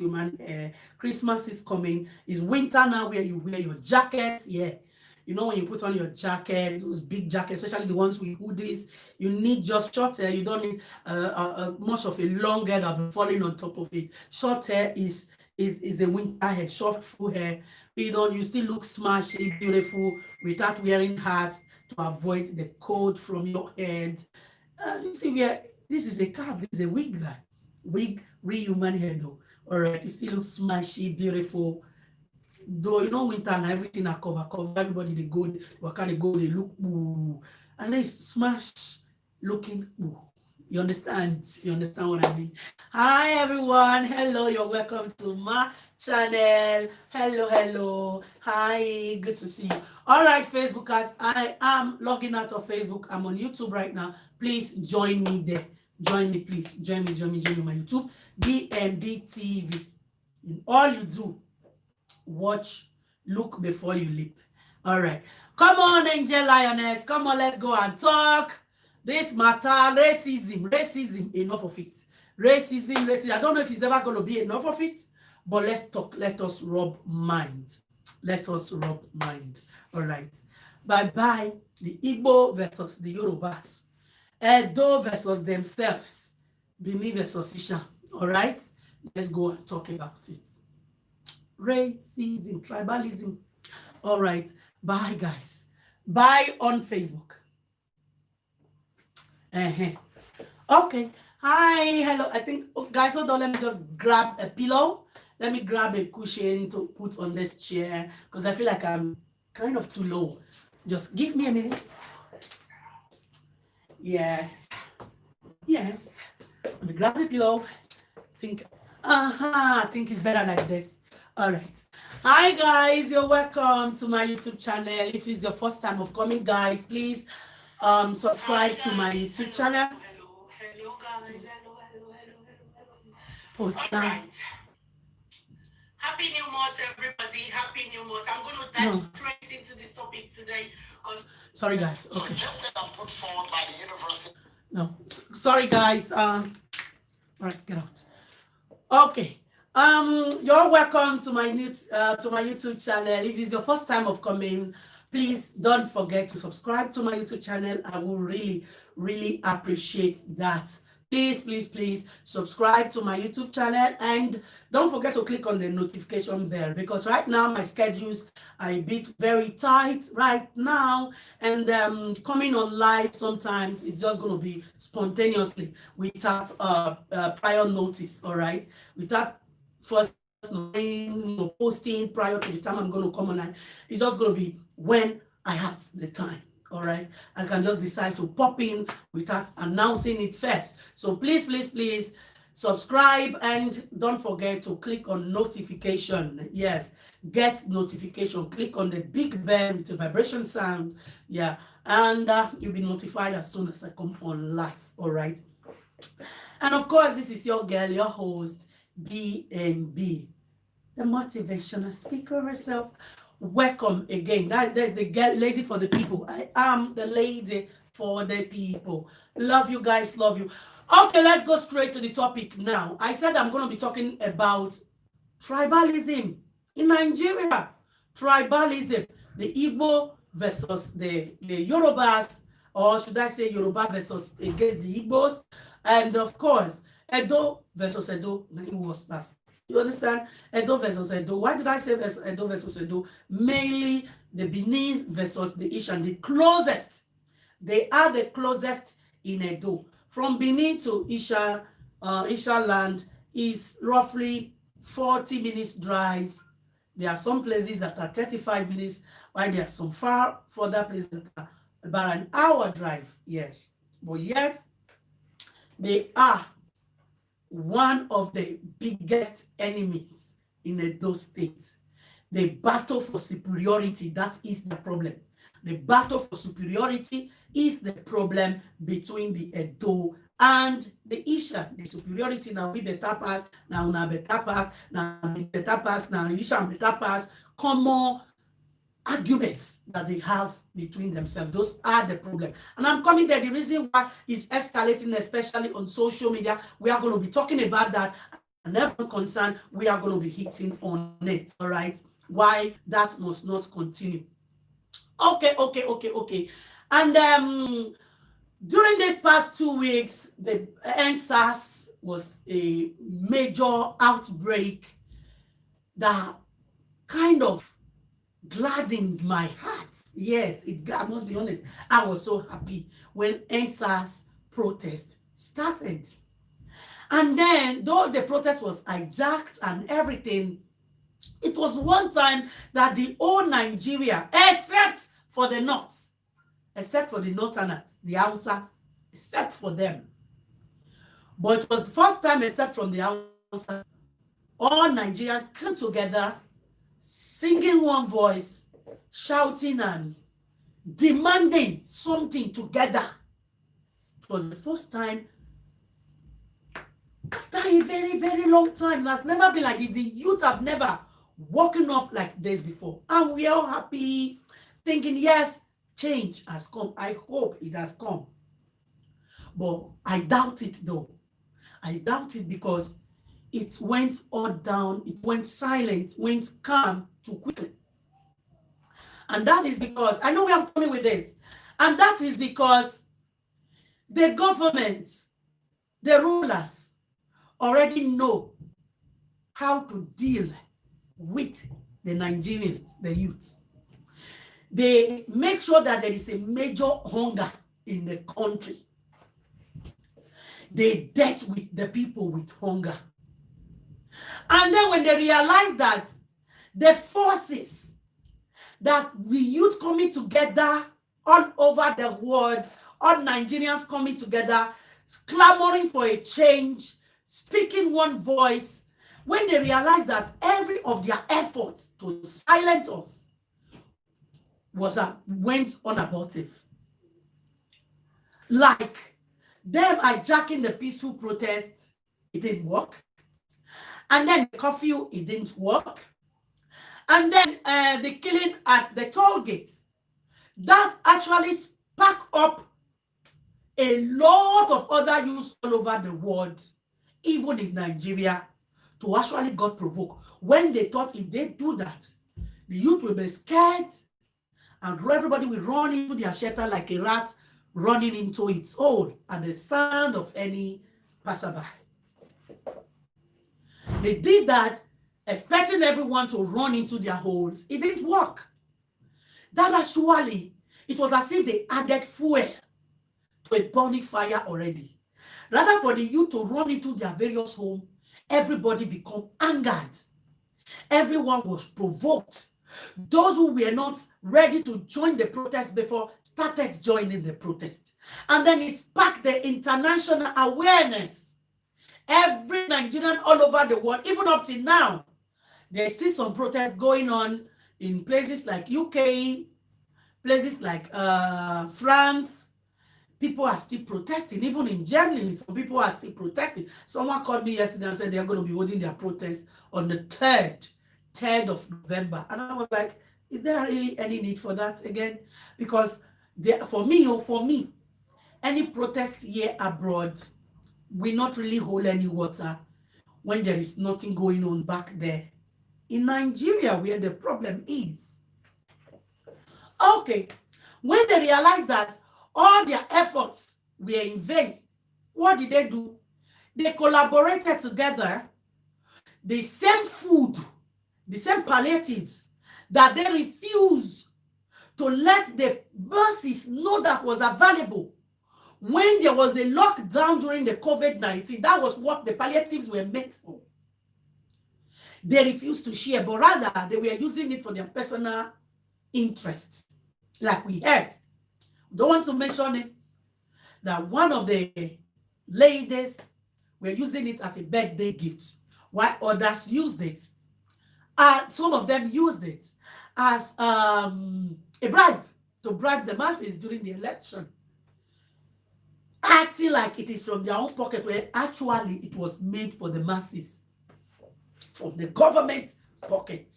human hair. Christmas is coming. It's winter now where you wear your jacket. Yeah. You know, when you put on your jacket, those big jackets, especially the ones with hoodies, you need just short hair. You don't need much of a long hair that will be falling on top of it. Short hair is a winter hair, short full hair. You still look smashy, beautiful, without wearing hats to avoid the cold from your head. You see, this is a cap, this is a wig, guy. Wig, real human hair, though. All right, you still look smashy, beautiful. Though you know winter and everything are cover, everybody they go, what kind of go, they look ooh, and they smash looking ooh. You understand? You understand what I mean? Hi everyone, hello, you're welcome to my channel. Hello. Hi, good to see you. All right, Facebookers, I am logging out of Facebook. I'm on YouTube right now. Please join me there. Join me, please. Join me on my YouTube. DMD TV. In all you do, watch, look before you leap. All right, come on, Angel Lioness, come on, let's go and talk this matter. Racism, enough of it. Racism, I don't know if it's ever going to be enough of it, but let's talk. Let us rub mind. All right, bye the Igbo versus the Yorubas, Edo versus themselves, Benin versus Ishan. All right, let's go and talk about it. Racism, tribalism. All right, bye guys. Bye on Facebook. Okay, hi, hello. I think, oh, guys, hold on, let me just grab a pillow. Let me grab a cushion to put on this chair because I feel like I'm kind of too low. Just give me a minute. Yes. Let me grab the pillow. I think it's better like this. All right. Hi guys, you're welcome to my YouTube channel. If it's your first time of coming, guys, please subscribe to my YouTube channel. Hello guys. Hello. Post now. Right. Happy New Month, everybody. Happy New Month. I'm going to dive straight into this topic today. Sorry guys. Okay. Suggested and put forward by the university. No. Sorry guys. All right, get out. Okay. You're welcome to my YouTube channel. If it's your first time of coming, please don't forget to subscribe to my YouTube channel. I will really appreciate that. Please subscribe to my YouTube channel and don't forget to click on the notification bell because right now my schedules are a bit very tight right now, and coming on live sometimes it's just going to be spontaneously without prior notice. All right, without first posting prior to the time I'm going to come online. It's just going to be when I have the time. All right, I can just decide to pop in without announcing it first. So please subscribe and don't forget to click on notification. Yes, get notification. Click on the big bell with the vibration sound. Yeah, and you'll be notified as soon as I come on live. All right, and of course this is your girl, your host, BNB, the motivational speaker herself. Welcome again. There's the girl, lady for the people. I am the lady for the people. Love you guys, love you. Okay, let's go straight to the topic now. I said I'm going to be talking about tribalism in Nigeria. Tribalism, the Igbo versus the Yorubas, or should I say Yoruba versus against the Igbos, and of course Edo versus Edo. Was past. You understand? Edo versus Edo. Why did I say Edo versus Edo? Mainly the Benin versus the Ishan, the closest. They are the closest in Edo. From Benin to Isha land is roughly 40 minutes drive. There are some places that are 35 minutes, while there are some further places that are about an hour drive. Yes. But yet, they are one of the biggest enemies in Edo State. The battle for superiority, that is the problem. The battle for superiority is the problem between the Edo and the Ishan. The superiority now we better pass, now better pass, now better pass, now Ishan better pass. Common arguments that they have between themselves. Those are the problem. And I'm coming there. The reason why it's escalating, especially on social media, we are going to be talking about that. and everyone concerned, we are going to be hitting on it. All right. Why that must not continue. Okay. And during these past 2 weeks, the NSAS was a major outbreak that kind of gladdens my heart. Yes, I must be honest. I was so happy when NSAS protest started. And then, though the protest was hijacked and everything, it was one time that the whole Nigeria, except for the North, except for the Northerners, the Hausas, except for them. But it was the first time, except from the Hausas, all Nigeria came together, singing one voice, shouting and demanding something together. It was the first time after a very, very long time. It has never been like this. The youth have never woken up like this before. And we are all happy, thinking, yes, change has come. I hope it has come. But I doubt it though. I doubt it because it went all down, it went silent, went calm too quickly. And that is because, I know where I'm coming with this, and that is because the government, the rulers, already know how to deal with the Nigerians, the youth. They make sure that there is a major hunger in the country. They dealt with the people with hunger. And then when they realize that the forces that we youth coming together all over the world, all Nigerians coming together, clamoring for a change, speaking one voice, when they realize that every of their efforts to silence us went unabortive. Like them hijacking the peaceful protests, it didn't work. And then the curfew, it didn't work. And then the killing at the toll gates, that actually sparked up a lot of other youths all over the world, even in Nigeria, to actually got provoked. When they thought if they do that, the youth will be scared and everybody will run into their shelter like a rat running into its hole at the sound of any passerby. They did that, expecting everyone to run into their holes. It didn't work. That actually, it was as if they added fuel to a burning fire already. Rather for the youth to run into their various homes, everybody became angered. Everyone was provoked. Those who were not ready to join the protest before started joining the protest. And then it sparked the international awareness. Every Nigerian all over the world, even up to now, there's still some protests going on in places like UK, places like France. People are still protesting. Even in Germany, some people are still protesting. Someone called me yesterday and said they're going to be holding their protest on the 3rd of November. And I was like, is there really any need for that again? Because for me, any protest here abroad will not really hold any water when there is nothing going on back there in Nigeria, where the problem is. Okay, when they realized that all their efforts were in vain, what did they do? They collaborated together. The same food, the same palliatives that they refused to let the buses know that was available when there was a lockdown during the COVID-19. That was what the palliatives were meant for. They refused to share, but rather they were using it for their personal interest. Like we heard, don't want to mention it, that one of the ladies were using it as a birthday gift, while others used it. Some of them used it as a bribe, to bribe the masses during the election, acting like it is from their own pocket, where actually it was made for the masses, from the government pocket.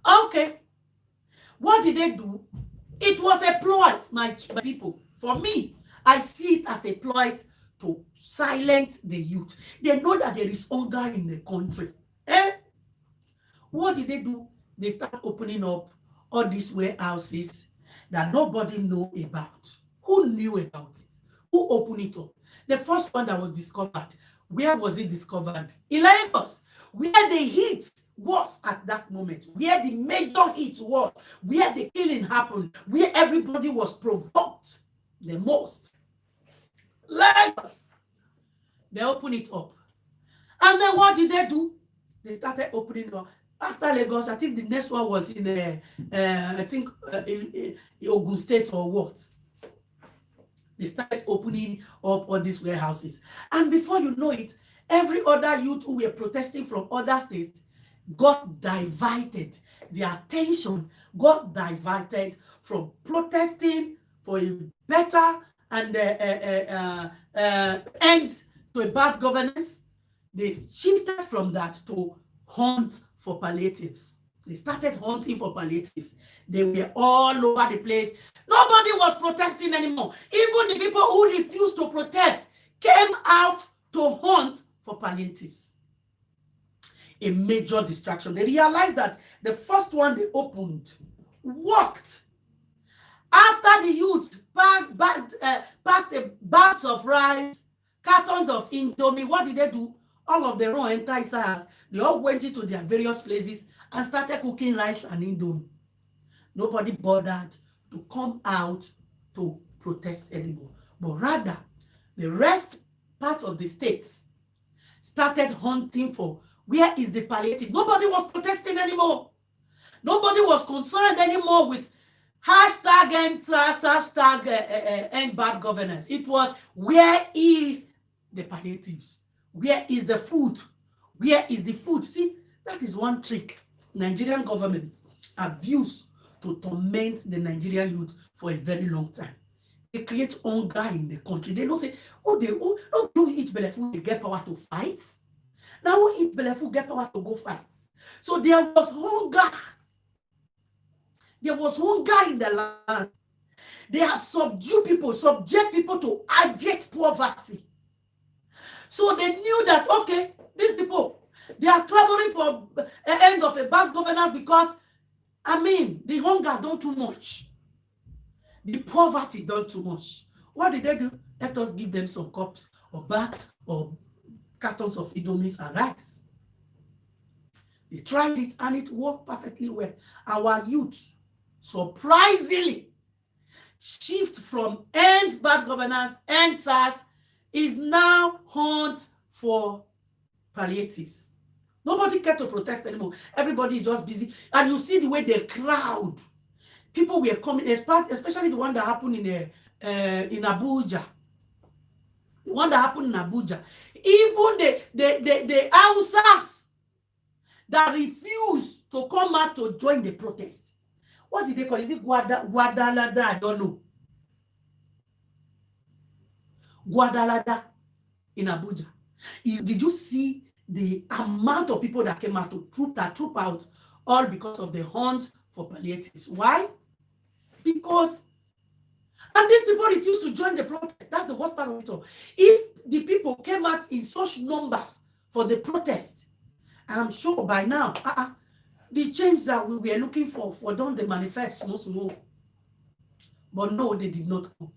Okay, what did they do? It was a ploy, my people. For me, I see it as a ploy to silence the youth. They know that there is hunger in the country. What did they do? They start opening up all these warehouses that nobody knew about. Who knew about it? Who opened it up? The first one that was discovered, where was it discovered? In Lagos, where the heat was at that moment, where the major heat was, where the killing happened, where everybody was provoked the most. Lagos. They opened it up. And then what did they do? They started opening up. After Lagos, I think the next one was in Ogun State or what. They started opening up all these warehouses. And before you know it, every other youth who were protesting from other states got diverted. Their attention got diverted from protesting for a better and end to a bad governance. They shifted from that to hunt for palliatives. They started hunting for palliatives. They were all over the place. Nobody was protesting anymore. Even the people who refused to protest came out to hunt for palliatives. A major distraction. They realized that the first one they opened worked. After the youth packed bags of rice, cartons of Indomie, what did they do? All of them all enter Ishan. They all went into their various places and started cooking rice and Indomie. Nobody bothered to come out to protest anymore. But rather, the rest part of the states started hunting for where is the palliative. Nobody was protesting anymore. Nobody was concerned anymore with hashtag end bad governance. It was where is the palliatives? Where is the food? Where is the food? See, that is one trick Nigerian governments have used to torment the Nigerian youth for a very long time. They create hunger in the country. They don't say, don't you eat belleful, they get power to fight. Now who eat belleful get power to go fight. So there was hunger. There was hunger in the land. They have subject people to abject poverty. So they knew that, okay, these people, they are clamoring for the end of a bad governance because, the hunger done too much. The poverty done too much. What did they do? Let us give them some cups or bags or cartons of Indomies and rice. They tried it and it worked perfectly well. Our youth, surprisingly, shift from end bad governance, end SARS, is now hunt for palliatives. Nobody cared to protest anymore. Everybody is just busy. And you see the way the crowd, people were coming, especially the one that happened in Abuja. The one that happened in Abuja. Even the Hausas that refused to come out to join the protest. What did they call it? Is it Guadalada? I don't know. Guadalada in Abuja. Did you see the amount of people that came out to troop out, all because of the hunt for palliatives? Why? Because, and these people refused to join the protest. That's the worst part of it all. If the people came out in such numbers for the protest, I'm sure by now, the change that we were looking for don't they manifest small. But no, they did not come.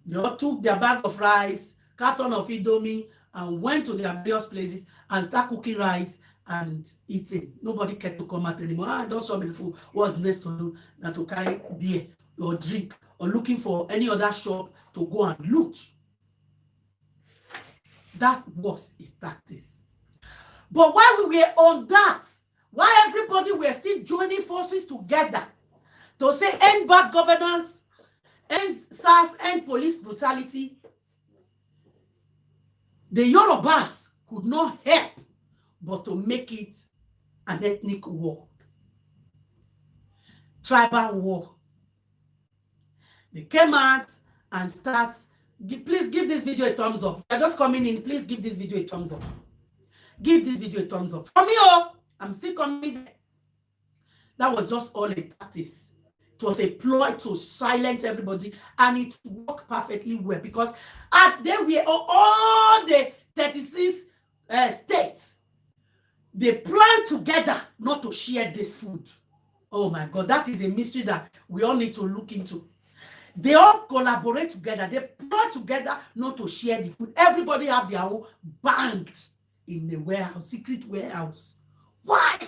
They all took their bag of rice, carton of Indomie, and went to their various places and start cooking rice and eating. Nobody cared to come out anymore. Don't show me the food. What's next to do than to carry beer or drink or looking for any other shop to go and loot. That was his tactics. But while we were on that, while everybody were still joining forces together to say end bad governance, end SARS, end police brutality, the Yorubas could not help but to make it an ethnic war, tribal war. They came out and please give this video a thumbs up. You're just coming in, please give this video a thumbs up. Give this video a thumbs up. For me, I'm still coming there. That was just all a tactics It was a ploy to silence everybody, and it worked perfectly well because they were all the 36 states. They planned together not to share this food. Oh my God, that is a mystery that we all need to look into. They all collaborate together. They plot together not to share the food. Everybody have their own banked in the warehouse, secret warehouse. Why?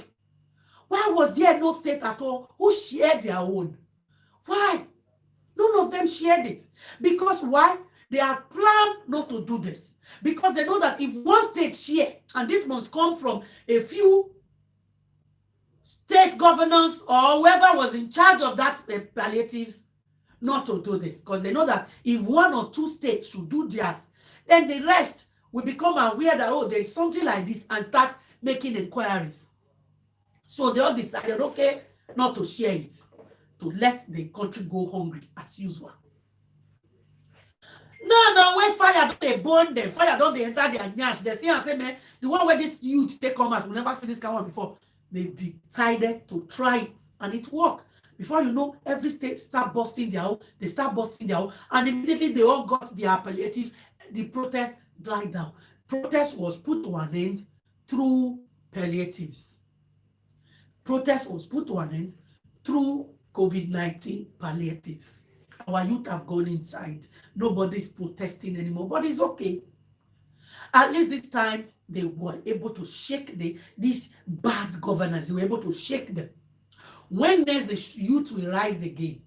Why was there no state at all who shared their own? Why? None of them shared it. Because why? They have planned not to do this. Because they know that if one state share, and this must come from a few state governors or whoever was in charge of that palliatives, not to do this. Because they know that if one or two states should do theirs, then the rest will become aware that, oh, there's something like this, and start making inquiries. So they all decided, okay, not to share it, to let the country go hungry as usual. No, when fire don't they burn them, fire don't they enter their nyash. They see and say, man, the one where this youth take come out, we never see this kind of one before. They decided to try it, and it worked. Before you know, every state start busting their own, they start busting their own, and immediately they all got their palliatives. The protest died down. Protest was put to an end through palliatives. Protest was put to an end through COVID-19 palliatives. Our youth have gone inside. Nobody's protesting anymore, but it's okay. At least this time, they were able to shake these bad governors. They were able to shake them. When next the youth will rise again,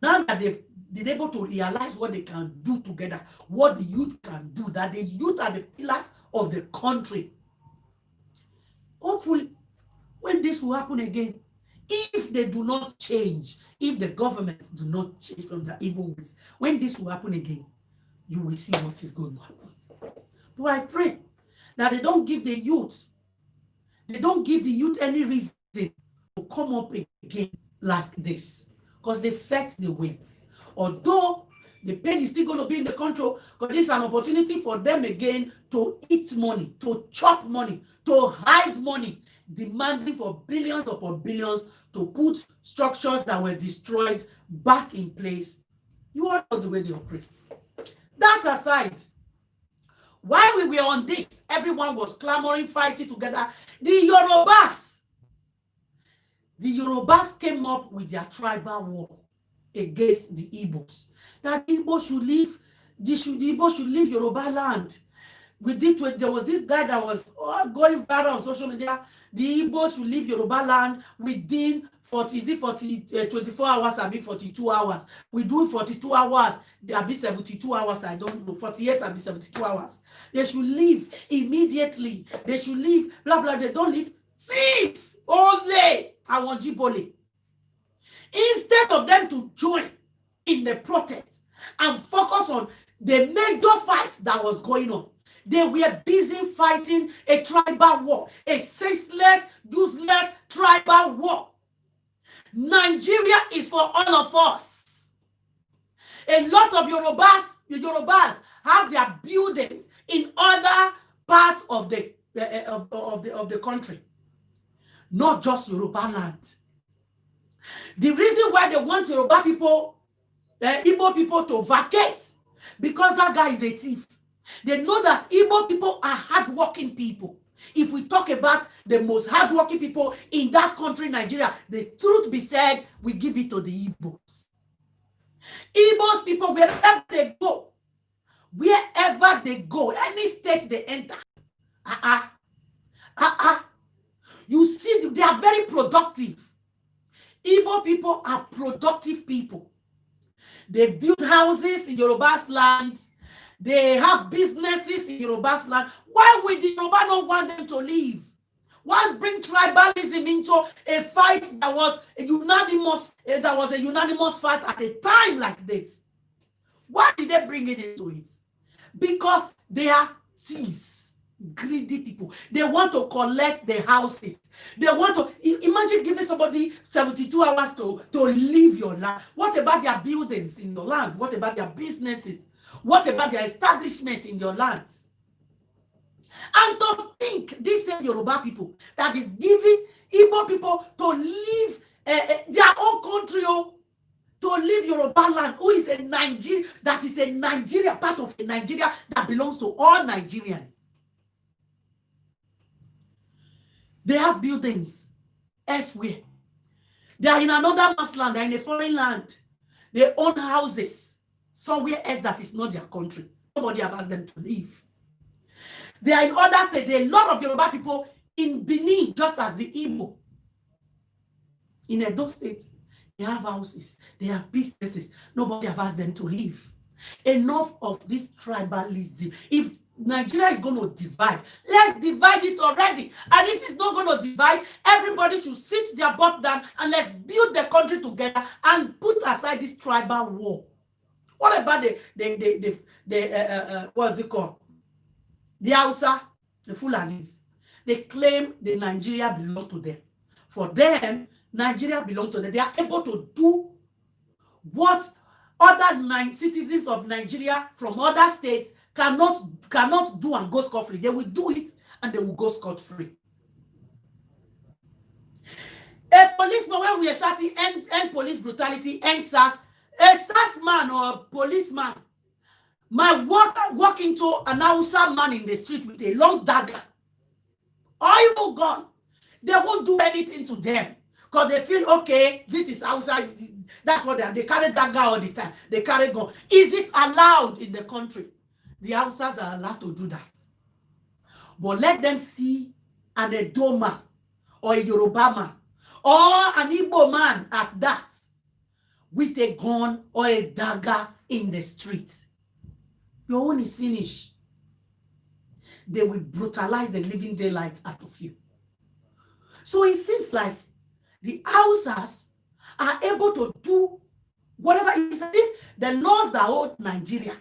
now that they've been able to realize what they can do together, what the youth can do, that the youth are the pillars of the country. Hopefully, when this will happen again, if they do not change, if the governments do not change from their evil ways, when this will happen again, you will see what is going to happen. But I pray that they don't give the youth any reason to come up again like this, because they felt the weight. Although the pain is still going to be in the control, because this is an opportunity for them again to eat money, to chop money, to hide money, demanding for billions upon billions to put structures that were destroyed back in place. You all know the way they operate. That aside, while we were on this, everyone was clamoring, fighting together. The Yorubas came up with their tribal war against the Igbos. That Igbos should leave, the Igbos should leave Yoruba land. There was this guy that was going viral on social media. The Igbos should leave Yoruba land within 24 hours, I mean 42 hours. We do 42 hours, there be 72 hours, I don't know, 48 and be 72 hours. They should leave immediately. They should leave, blah, blah, they don't leave. 6 only. I want Jibole. Instead of them to join in the protest and focus on the major fight that was going on, they were busy fighting a tribal war, a senseless, useless tribal war. Nigeria is for all of us. A lot of Yorubas have their buildings in other parts of the country, not just Yoruba land. The reason why they want Yoruba people, Igbo people to vacate, because that guy is a thief. They know that Igbo people are hardworking people. If we talk about the most hardworking people in that country, Nigeria, the truth be said, we give it to the Igbos. Igbos people, wherever they go, any state they enter, you see, they are very productive. Igbo people are productive people. They build houses in Yoruba's land. They have businesses in Yoruba's land. Why would the Yoruba not want them to leave? Why bring tribalism into a fight that was a unanimous fight at a time like this? Why did they bring it into it? Because they are thieves, greedy people. They want to collect the houses. They want to imagine giving somebody 72 hours to leave your land. What about their buildings in your land? What about their businesses? What about their establishment in your lands? And to think these same Yoruba people that is giving Igbo people to leave their own country, to leave Yoruba land, who is a Nigeria, that is a Nigeria, part of a Nigeria that belongs to all Nigerians. They have buildings elsewhere. They are in another man's land. They are in a foreign land. They own houses somewhere else that is not their country. Nobody has asked them to leave. They are in other states. There are a lot of Yoruba people in Benin, just as the Igbo. In Edo State, they have houses. They have businesses. Nobody has asked them to leave. Enough of this tribalism. If Nigeria is going to divide, let's divide it already. And if it's not going to divide, everybody should sit their butt down and let's build the country together and put aside this tribal war. What about what's it called? The Hausa, the Fulanis. They claim the Nigeria belongs to them. For them, Nigeria belongs to them. They are able to do what other citizens of Nigeria from other states cannot do and go scot-free. They will do it and they will go scot-free. A policeman, when we are shouting end police brutality, end SARS, a SARS man or a policeman might walk into an Hausa man in the street with a long dagger or even gun. They won't do anything to them because they feel, okay, this is Hausa. That's what they carry dagger all the time. They carry gun. Is it allowed in the country? The Hausas are allowed to do that. But let them see an Edo man or a Yoruba man or an Igbo man at that with a gun or a dagger in the street. Your own is finished. They will brutalize the living daylight out of you. So it seems like the Hausas are able to do whatever. It's as if the laws that hold Nigeria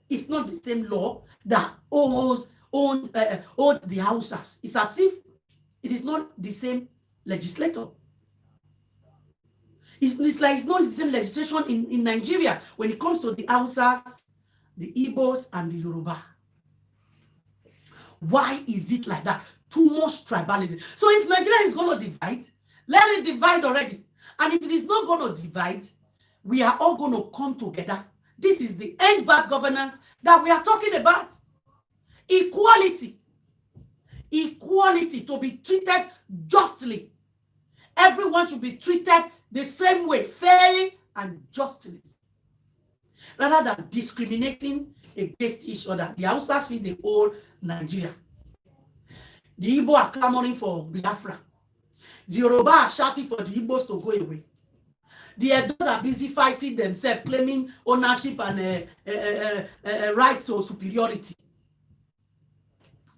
is not the same law that owns the Hausas. It's as if it is not the same legislator. It's like it's not the same legislation in Nigeria when it comes to the Hausas, the Igbos, and the Yoruba. Why is it like that? Too much tribalism. So if Nigeria is going to divide, let it divide already. And if it is not going to divide, we are all going to come together. This is the end bad governance that we are talking about. Equality. Equality, to be treated justly. Everyone should be treated the same way, fairly and justly. Rather than discriminating against each other. The Hausas feed the whole Nigeria. The Igbo are clamoring for Biafra. The Yoruba are shouting for the Igbos to go away. The Edos are busy fighting themselves, claiming ownership and right to superiority.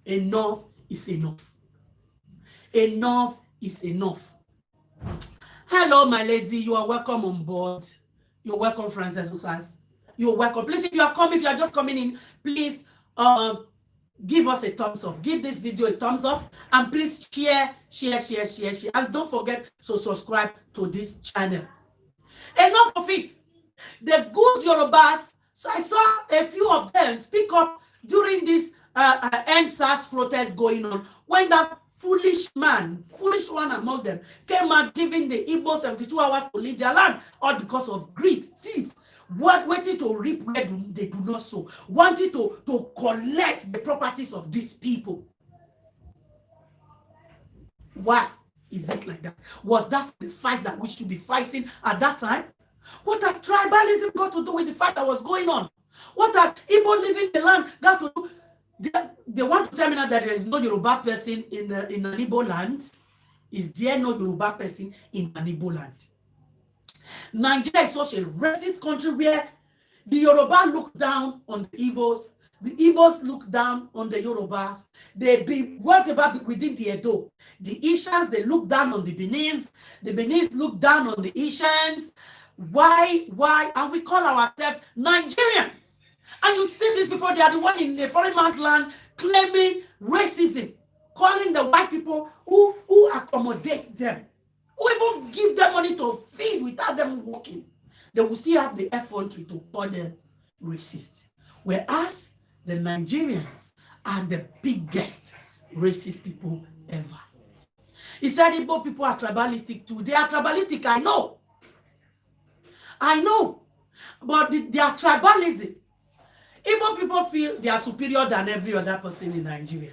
Enough is enough. Enough is enough. Hello, my lady. You are welcome on board. You're welcome, Frances Usas. You're welcome. Please, if you are just coming in, please give us a thumbs up. Give this video a thumbs up. And please share. And don't forget to subscribe to this channel. Enough of it. The good Yorubas, so I saw a few of them speak up during this NSAS protest going on, when that foolish one among them, came out giving the Igbo 72 hours to leave their land, all because of greed, thieves, waiting to reap where they do not sow, wanting to collect the properties of these people. Why is it like that? Was that the fight that we should be fighting at that time? What has tribalism got to do with the fight that was going on? What has Igbo living the land got to do? They want to tell me now that there is no Yoruba person in an Igbo land. Is there no Yoruba person in an Igbo land? Nigeria is such a racist country where the Yoruba look down on the Igbos. The Igbos look down on the Yorubas. What about within the Edo? The Ishans, they look down on the Benins. The Benins look down on the Ishans. Why? And we call ourselves Nigerians. And you see these people, they are the one in the foreign man's land claiming racism, calling the white people who accommodate them, who even give them money to feed without them working. They will still have the effrontery to call them racist. Whereas the Nigerians are the biggest racist people ever. He said Igbo people are tribalistic too. They are tribalistic, I know. I know, but their tribalism, Igbo people feel they are superior than every other person in Nigeria.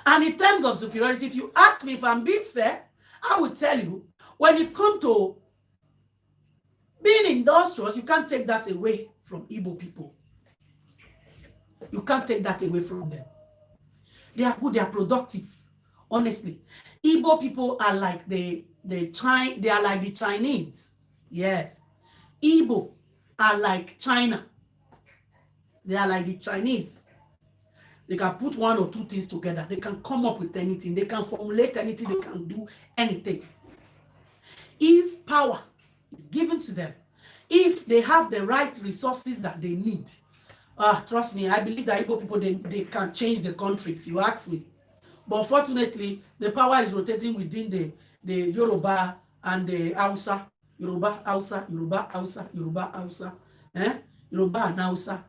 And in terms of superiority, if you ask me if I'm being fair, I will tell you, when it comes to being industrious, you can't take that away from Igbo people. You can't take that away from them. They are good, they are productive. Honestly, Igbo people are like they are like the Chinese. Yes. Igbo are like China. They are like the Chinese. They can put one or two things together. They can come up with anything. They can formulate anything. They can do anything. If power is given to them, if they have the right resources that they need, trust me, I believe that Igbo people, they can change the country, if you ask me. But unfortunately, the power is rotating within the Yoruba and the Hausa. Yoruba, Hausa, Yoruba, Hausa, Yoruba, Hausa. Yoruba and Hausa.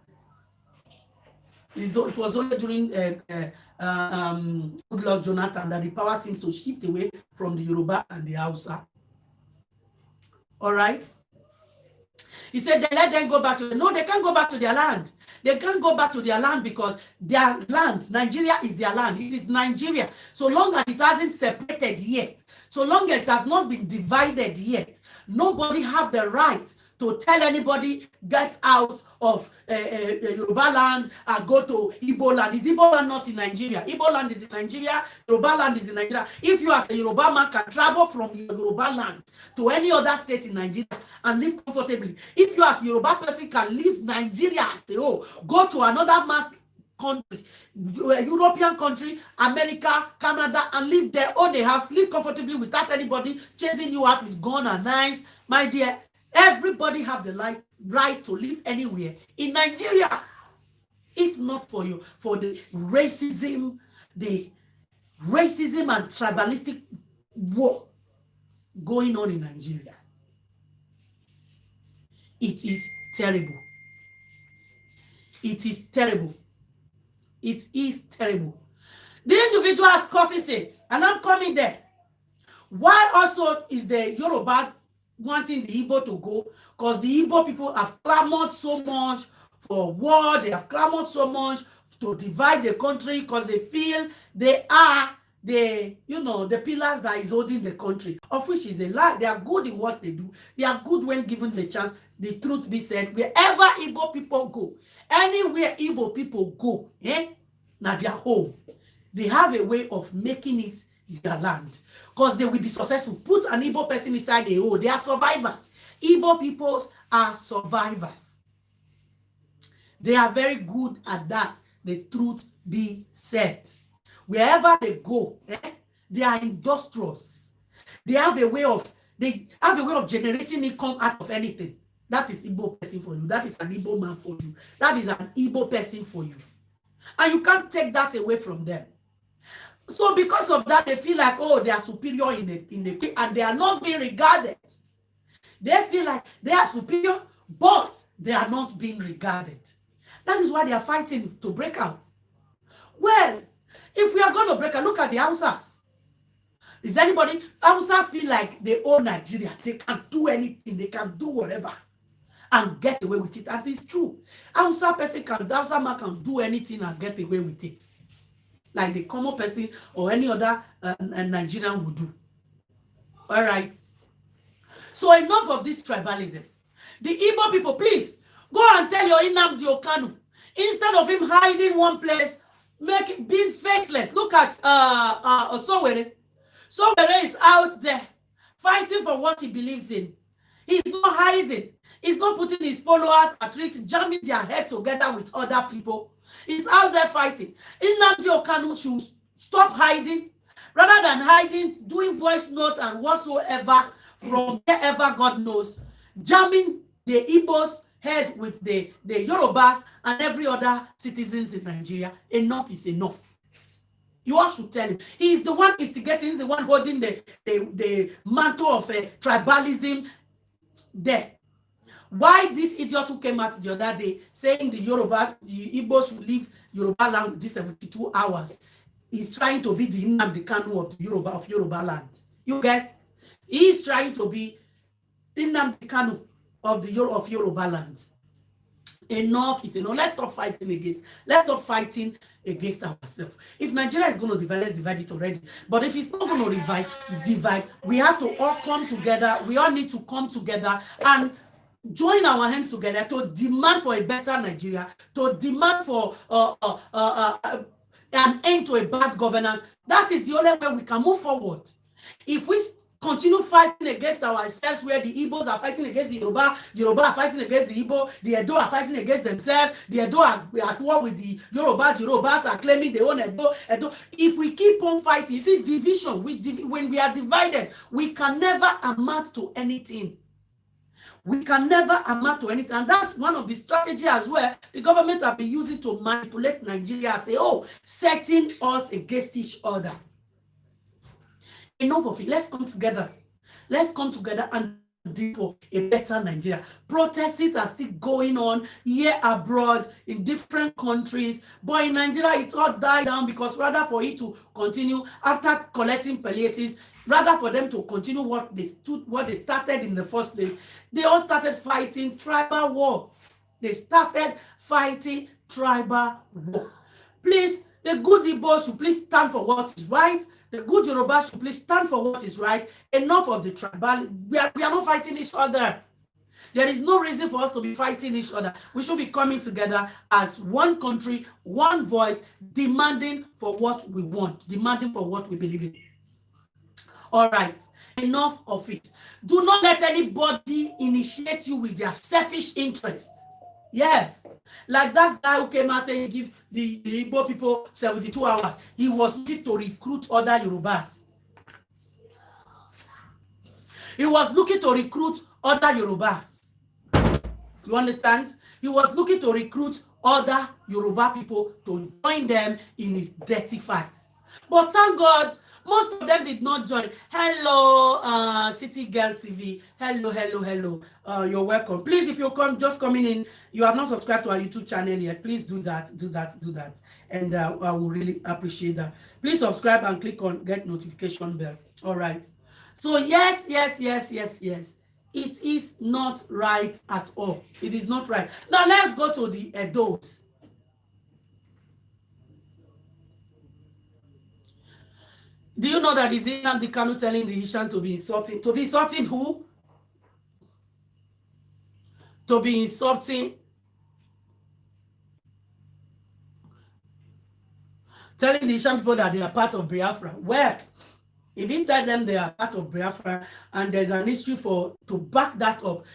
It was only during Good Lord Jonathan that the power seems to shift away from the Yoruba and the Hausa. All right? He said, they let them go back to... No, they can't go back to their land. They can't go back to their land because their land, Nigeria is their land. It is Nigeria. So long as it hasn't separated yet, so long as it has not been divided yet, nobody have the right to tell anybody, get out of Yoruba land and go to Igbo land. Is Igbo land not in Nigeria? Igbo land is in Nigeria. Yoruba land is in Nigeria. If you as a Yoruba man can travel from Yoruba land to any other state in Nigeria and live comfortably, if you as a Yoruba person can leave Nigeria as a whole, go to another mass country, European country, America, Canada, and live there, own a house, live comfortably without anybody chasing you out with gun and knives, my dear. Everybody have the right to live anywhere in Nigeria. If not for you, for the racism and tribalistic war going on in Nigeria. It is terrible. It is terrible. It is terrible. The individual causes it, and I'm coming there. Why also is the Yoruba wanting the Igbo to go? Because the Igbo people have clamored so much for war. They have clamored so much to divide the country because they feel they are the pillars that is holding the country, of which is a lie. They are good in what they do. They are good when given the chance. The truth be said, wherever Igbo people go, anywhere Igbo people go, now their home, they have a way of making it their land, because they will be successful. Put an Igbo person inside a hole, they are survivors. Igbo peoples are survivors. They are very good at that. The truth be said, wherever they go, they are industrious. They have a way of generating income out of anything. That is Igbo person for you. That is an Igbo man for you. That is an Igbo person for you, and you can't take that away from them. So because of that, they feel like, oh, they are superior in the and they are not being regarded. They feel like they are superior, but they are not being regarded. That is why they are fighting to break out. Well, if we are going to break out, look at the Hausas. Is anybody, Hausa feel like they own Nigeria? They can do anything, they can do whatever and get away with it. And it's true. Hausa man can do anything and get away with it, like the common person or any other Nigerian would do. All right. So enough of this tribalism. The Igbo people, please go and tell your Nnamdi Okanu, instead of him hiding one place, make it being faceless. Look at Sowore. Sowore is out there fighting for what he believes in. He's not hiding. He's not putting his followers at risk, jamming their head together with other people. He's out there fighting. Nnamdi Okanu should stop hiding, rather than hiding, doing voice note and whatsoever from wherever God knows, jamming the Igbos head with the Yorubas and every other citizens in Nigeria. Enough is enough. You all should tell him. He's the one instigating, he's the one holding the mantle of tribalism there. Why this idiot who came out the other day saying the Igbos will leave Yoruba land within 72 hours is trying to be the Nnamdi Kanu of Yoruba land. You get? He's trying to be Nnamdi Kanu of Yoruba land. Enough is enough. Let's stop fighting against. Let's stop fighting against ourselves. If Nigeria is going to divide, let's divide it already. But if it's not going to divide, we have to all come together. We all need to come together and join our hands together to demand for a better Nigeria, to demand for an end to a bad governance. That is the only way we can move forward. If we continue fighting against ourselves, where the Igbos are fighting against the Yoruba are fighting against the Igbo, the Edo are fighting against themselves, the Edo are at war with the Yorubas are claiming their own Edo. If we keep on fighting, you see, division, when we are divided, we can never amount to anything. We can never amount to anything. And that's one of the strategies as well the government have been using to manipulate Nigeria, say, oh, setting us against each other. Enough of it. Let's come together. Let's come together and do for a better Nigeria. Protests are still going on here abroad in different countries, but in Nigeria it all died down because rather for it to continue after collecting palliatives, rather for them to continue what they started in the first place, they all started fighting tribal war. They started fighting tribal war. Please, the good Igbos should please stand for what is right. The good Yoruba should please stand for what is right. Enough of the tribal. We are not fighting each other. There is no reason for us to be fighting each other. We should be coming together as one country, one voice, demanding for what we want, demanding for what we believe in. All right, enough of it. Do not let anybody initiate you with their selfish interest. Yes, like that guy who came out saying give the Igbo people 72 hours. He was looking to recruit other Yorubas. He was looking to recruit other Yorubas. You understand? He was looking to recruit other Yoruba people to join them in his dirty fight. But thank God, most of them did not join. Hello, City Girl TV. Hello. You're welcome. Please, if you're just coming in, you have not subscribed to our YouTube channel yet, please do that. And I will really appreciate that. Please subscribe and click on get notification bell. All right. So yes. It is not right at all. It is not right. Now let's go to the Edos. Do you know that is Nnamdi Kanu telling the Ishan to be insulting? To be insulting who? To be insulting. Telling the Ishan people that they are part of Biafra. Well, if you tell them they are part of Biafra and there's an history to back that up,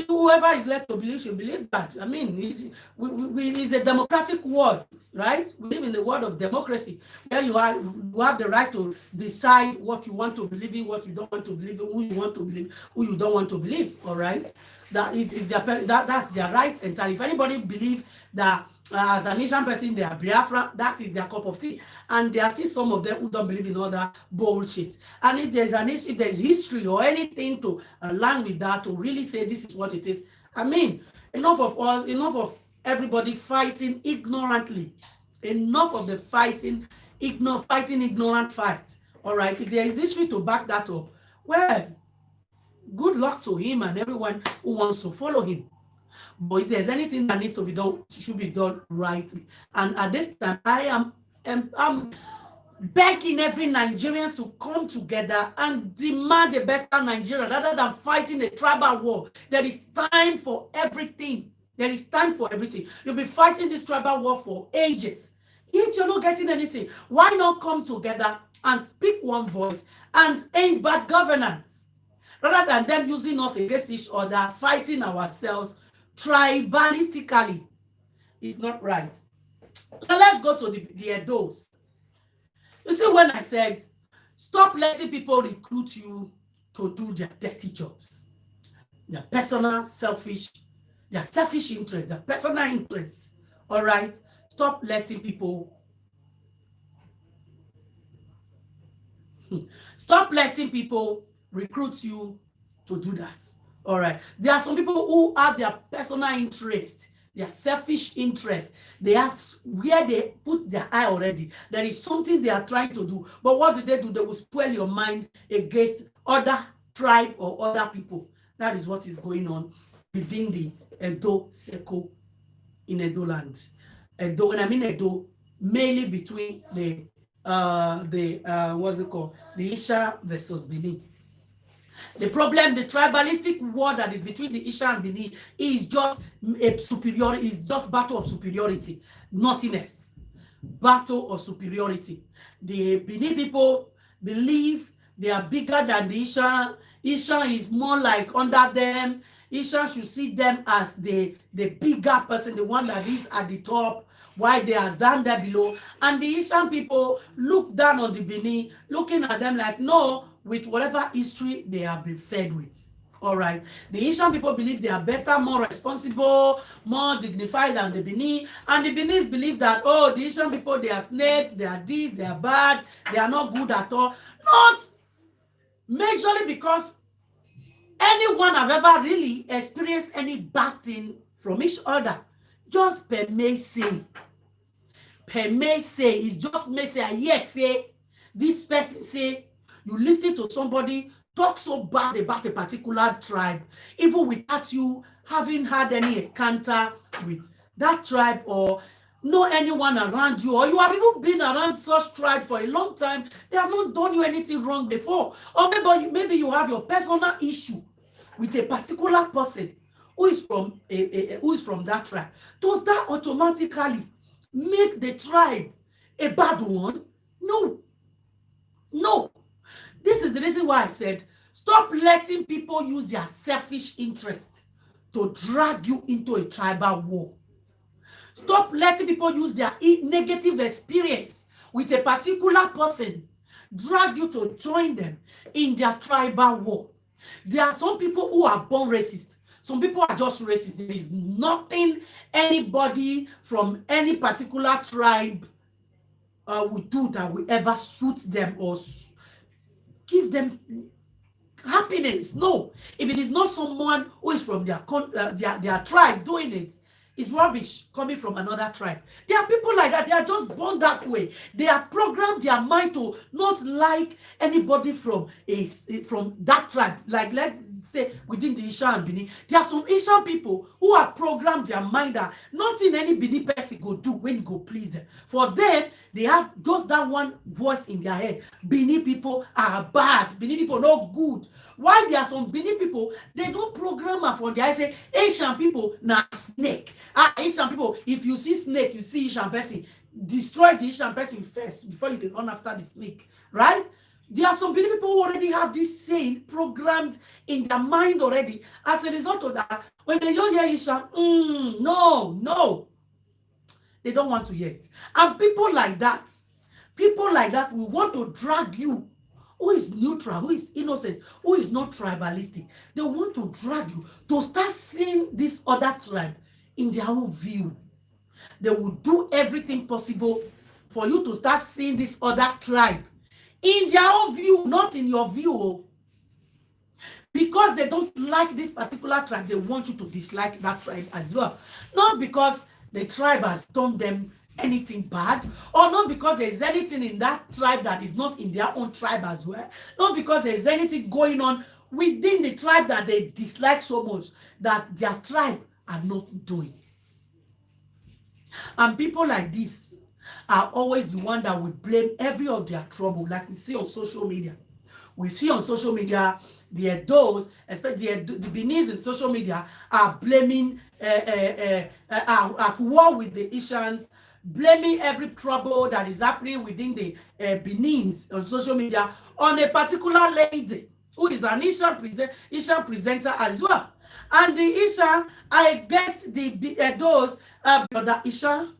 whoever is led to believe should believe that. I mean, it's a democratic world, right? We live in the world of democracy, where you have the right to decide what you want to believe in, what you don't want to believe in, who you want to believe, who you don't want to believe. All right, that's their right entirely. If anybody believes that as an Asian person they are Biafra, that is their cup of tea, and there are still some of them who don't believe in all that bullshit. And if there's history or anything to align with that, to really say this is what it is, I mean, enough of everybody fighting ignorantly. Enough of the fighting ignorant fight. All right, if there is history to back that up, well, good luck to him and everyone who wants to follow him. But if there's anything that needs to be done, it should be done rightly. And at this time, I'm begging every Nigerians to come together and demand a better Nigeria rather than fighting a tribal war. There is time for everything. There is time for everything. You'll be fighting this tribal war for ages. Yet you're not getting anything. Why not come together and speak one voice and end bad governance? Rather than them using us against each other, fighting ourselves tribalistically. It's not right. Now let's go to the Edos. You see, when I said, stop letting people recruit you to do their dirty jobs, their personal, selfish interest, their personal interest, all right? Stop letting people recruit you to do that. All right. There are some people who have their personal interest, their selfish interest. They have where they put their eye already. There is something they are trying to do. But what do? They will spoil your mind against other tribe or other people. That is what is going on within the Edo circle in Edo land. Edo, when I mean Edo, mainly between the what's it called? The Isha versus Benin. The problem, the tribalistic war that is between the Isha and Benin is just a superiority, is just battle of superiority, nothing else. Battle of superiority. The Benin people believe they are bigger than the Isha. Isha is more like under them. Isha should see them as the bigger person, the one that is at the top, while they are down there below. And the Ishan people look down on the Benin, looking at them like, no, with whatever history they have been fed with. All right. The Ishan people believe they are better, more responsible, more dignified than the Benin. And the Benis believe that, oh, the Ishan people, they are snakes, they are this, they are bad, they are not good at all. Not majorly because anyone have ever really experienced any bad thing from each other. Just per may say. Per may say. It's just may say. Yes, say. This person say. You listen to somebody talk so bad about a particular tribe, even without you having had any encounter with that tribe or know anyone around you, or you have even been around such tribe for a long time. They have not done you anything wrong before. Or maybe you have your personal issue with a particular person who is from that tribe. Does that automatically make the tribe a bad one? No. No. This is the reason why I said, stop letting people use their selfish interest to drag you into a tribal war. Stop letting people use their negative experience with a particular person, drag you to join them in their tribal war. There are some people who are born racist. Some people are just racist. There is nothing anybody from any particular tribe would do that will ever suit them or give them happiness. No. If it is not someone who is from their tribe doing it, it's rubbish coming from another tribe. There are people like that. They are just born that way. They have programmed their mind to not like anybody from that tribe. Like, let's say within the Ishan and Benin, there are some Ishan people who have programmed their mind that nothing any Benin person go do when you go please them. For them, they have just that one voice in their head. Benin people are bad. Benin people not good. While there are some Benin people, they don't program her for their eyes. Say Asian people na snake. Asian people, if you see snake, you see Asian person. Destroy the Asian person first before you can run after the snake, right? There are some Benin people who already have this saying programmed in their mind already. As a result of that, when they hear Asian, no, they don't want to hear it. And people like that will want to drag you. Who is neutral, who is innocent, who is not tribalistic. They want to drag you to start seeing this other tribe in their own view. They will do everything possible for you to start seeing this other tribe in their own view, not in your view. Because they don't like this particular tribe, they want you to dislike that tribe as well. Not because the tribe has done them anything bad, or not because there's anything in that tribe that is not in their own tribe as well, not because there's anything going on within the tribe that they dislike so much that their tribe are not doing. And people like this are always the one that would blame every of their trouble, like we see on social media. We see on social media the Edos, especially the Benis in social media, are blaming at war with the Ishans, blaming every trouble that is happening within the Benins on social media on a particular lady who is an Ishan presenter as well. And the Ishan, I guess those brother Ishan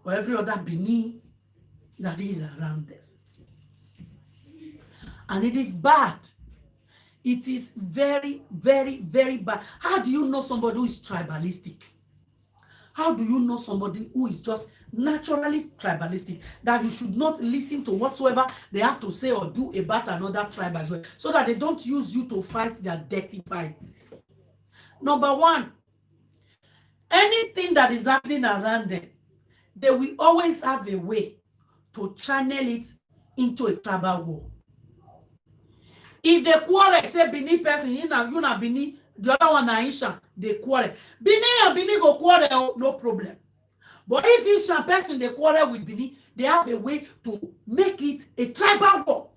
or every other Benin that is around them. And it is bad. It is very, very, very bad. How do you know somebody who is tribalistic? How do you know somebody who is just naturally tribalistic, that you should not listen to whatsoever they have to say or do about another tribe as well, so that they don't use you to fight their dirty fights? Number one, anything that is happening around them, they will always have a way to channel it into a tribal war. If they quarrel, say Benin person, you na Benin, The other one, Ishan, they quarrel. Benin and Benin go quarrel, no problem. But if Ishan person they quarrel with Benin, they have a way to make it a tribal war.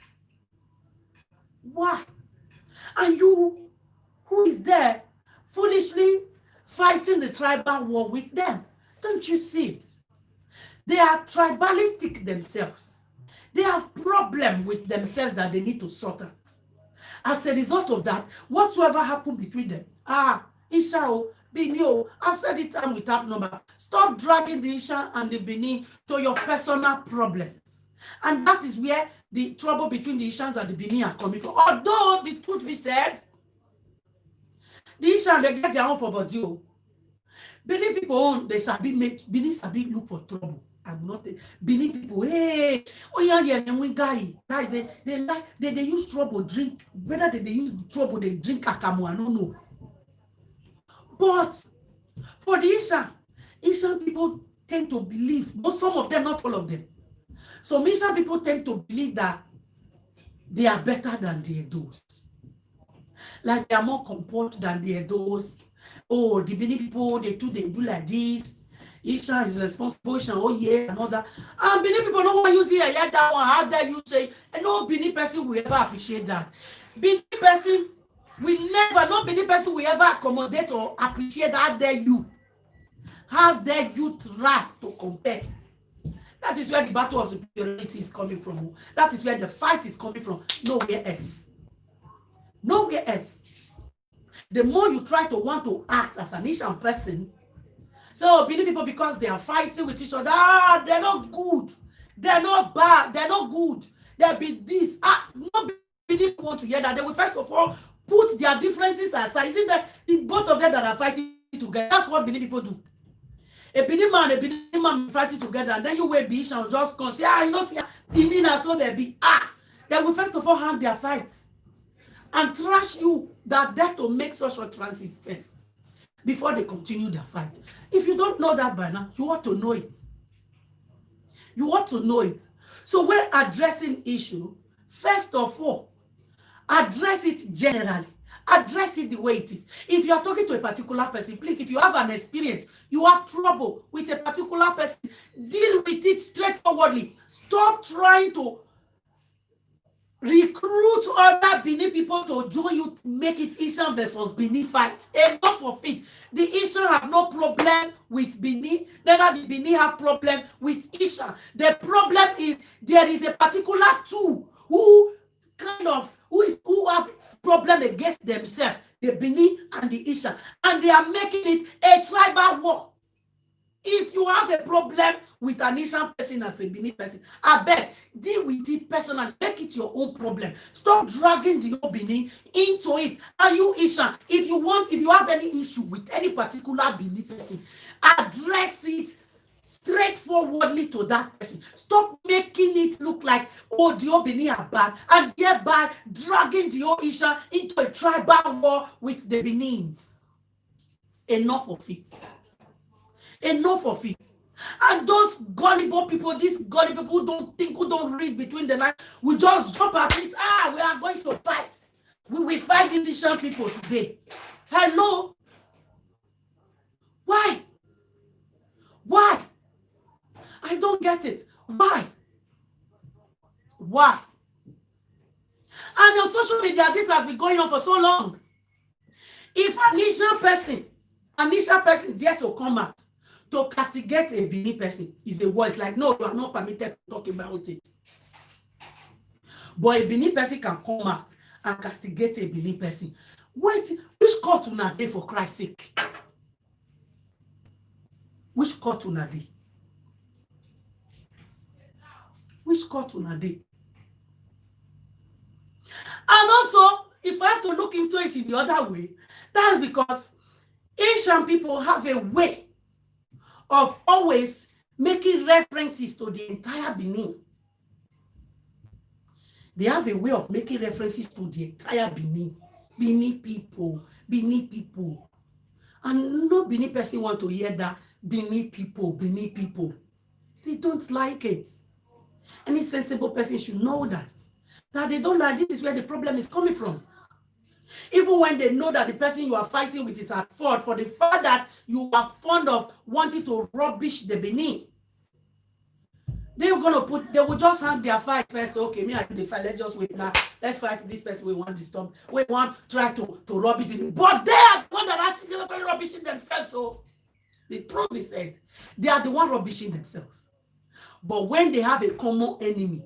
Why? And you, who is there, foolishly fighting the tribal war with them? Don't you see it? They are tribalistic themselves. They have problem with themselves that they need to sort out. As a result of that, whatsoever happened between them, Isha, Benin, I've said it time without number. Stop dragging the Isha and the Benin to your personal problems. And that is where the trouble between the Ishans and the Benin are coming from. Although the truth be said, the Ishan, they get their own for body. Benin people, they sabi make, Benin sabi look for trouble. I'm not Benin people. Hey, oh yeah, and we guys, they use trouble drink. Whether they use trouble, they drink akamu. I don't know. But for the Ishan people tend to believe, but some of them, not all of them. Some Ishan people tend to believe that they are better than the Edos. Like they are more composed than the Edos. Oh, the Benin people, they do like this. Ishan is responsible, Ishan, oh yeah, and all that. And Benin people don't want to use it, yeah, that one. How dare you say, and no Benin person will ever appreciate that. Benin person will never, no Benin person will ever accommodate or appreciate. How dare you? How dare you try to compare? That is where the battle of superiority is coming from. That is where the fight is coming from. Nowhere else. Nowhere else. The more you try to want to act as an Ishan person, so Benin people, because they are fighting with each other, they're not good. They're not bad. They're not good. They'll be this. No Benin people want to hear that. They will first of all put their differences aside. You see that the both of them that are fighting together, that's what Benin people do. A Benin man fighting together, and then you will be Ishan just come say, you know, see, Benin and so they be they will first of all hand their fights and trash you that to make social transit first before they continue their fight. If you don't know that by now, you ought to know it. You ought to know it. So when addressing issue, first of all, address it generally. Address it the way it is. If you are talking to a particular person, please, if you have an experience, you have trouble with a particular person, deal with it straightforwardly. Stop trying to recruit other Benin people to join you to make it Ishan versus Benin fight. Enough of it. The Ishan have no problem with Benin, neither the Benin have problem with Ishan. The problem is there is a particular two who have problem against themselves, the Benin and the Ishan, and they are making it a tribal war. If you have a problem with an Ishan person as a Benin person, I beg, deal with it personally. Make it your own problem. Stop dragging the whole Benin into it. And you, Ishan, if you have any issue with any particular Benin person, address it straightforwardly to that person. Stop making it look like, oh, the whole Benin are bad, and thereby dragging the whole Ishan into a tribal war with the Benins. Enough of it. Enough of it. And those gullible people, these gullible people who don't think, who don't read between the lines, we just jump at it. We are going to fight. We will fight these Ishan people today. Hello? Why? Why? I don't get it. Why? Why? And on social media, this has been going on for so long. If an Ishan person dare to come out to castigate a Benin person, is a voice like, no, you are not permitted to talk about it. But a Benin person can come out and castigate a Benin person. Wait, which court una dey for Christ's sake? Which court una dey? Which court una dey? And also, if I have to look into it in the other way, that's because Asian people have a way of always making references to the entire Benin. They have a way of making references to the entire Benin. Benin people. And no Benin person want to hear that Benin people. They don't like it. Any sensible person should know that they don't like. This is where the problem is coming from. even when they know that the person you are fighting with is at fault, for the fact that you are fond of wanting to rubbish the Benin. They will just hand their fight first. Okay, me and the fight, let's just wait now. Let's fight this person we want to stop. We want try to rubbish people. But they are the one that are actually rubbishing themselves. So the truth is said, they are the one rubbishing themselves. But when they have a common enemy,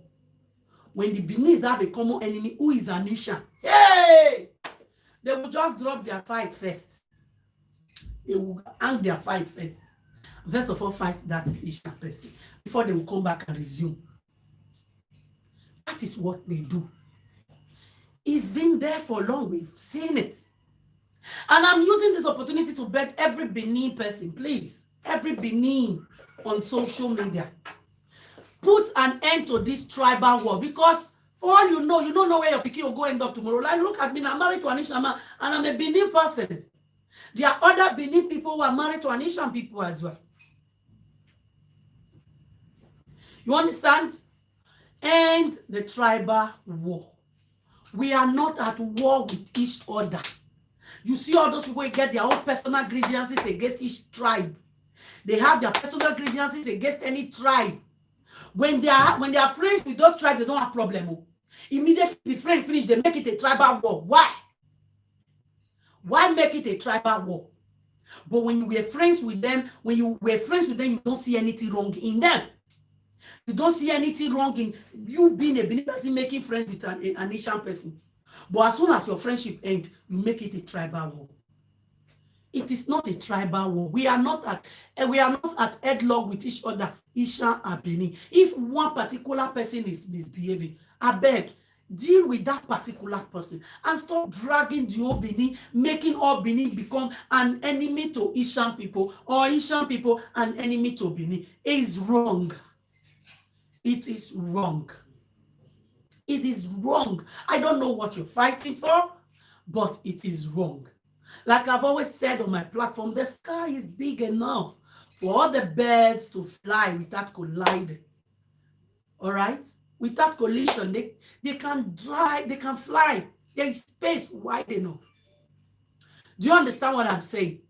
when the Benin have a common enemy who is an Ishan, hey, they will just drop their fight first. They will hang their fight first. First of all, fight that Ishan person before they will come back and resume. That is what they do. It's been there for long. We've seen it. And I'm using this opportunity to beg every Benin person, please, every Benin on social media, put an end to this tribal war, because for all you don't know where your pikin will go end up tomorrow. Like, look at me, I'm married to an Ishan man, and I'm a Benin person. There are other Benin people who are married to an Ishan people as well. You understand? End the tribal war. We are not at war with each other. You see all those people who get their own personal grievances against each tribe. They have their personal grievances against any tribe. When they are friends with those tribes, they don't have problem. Immediately the friend finish, they make it a tribal war. Why? Why make it a tribal war? But when you were friends with them, you don't see anything wrong in them. You don't see anything wrong in you being a Benin person making friends with an Ishan person. But as soon as your friendship ends, you make it a tribal war. It is not a tribal war. We are not at headlock with each other, Ishan and Benin. If one particular person is misbehaving, I beg, deal with that particular person and stop dragging the whole Benin, making all Benin become an enemy to Ishan people, or Ishan people an enemy to Benin. It is wrong. It is wrong. It is wrong. I don't know what you're fighting for, but it is wrong. Like I've always said on my platform, the sky is big enough for all the birds to fly without colliding. All right? Without collision, they can fly. There is space wide enough. Do you understand what I'm saying?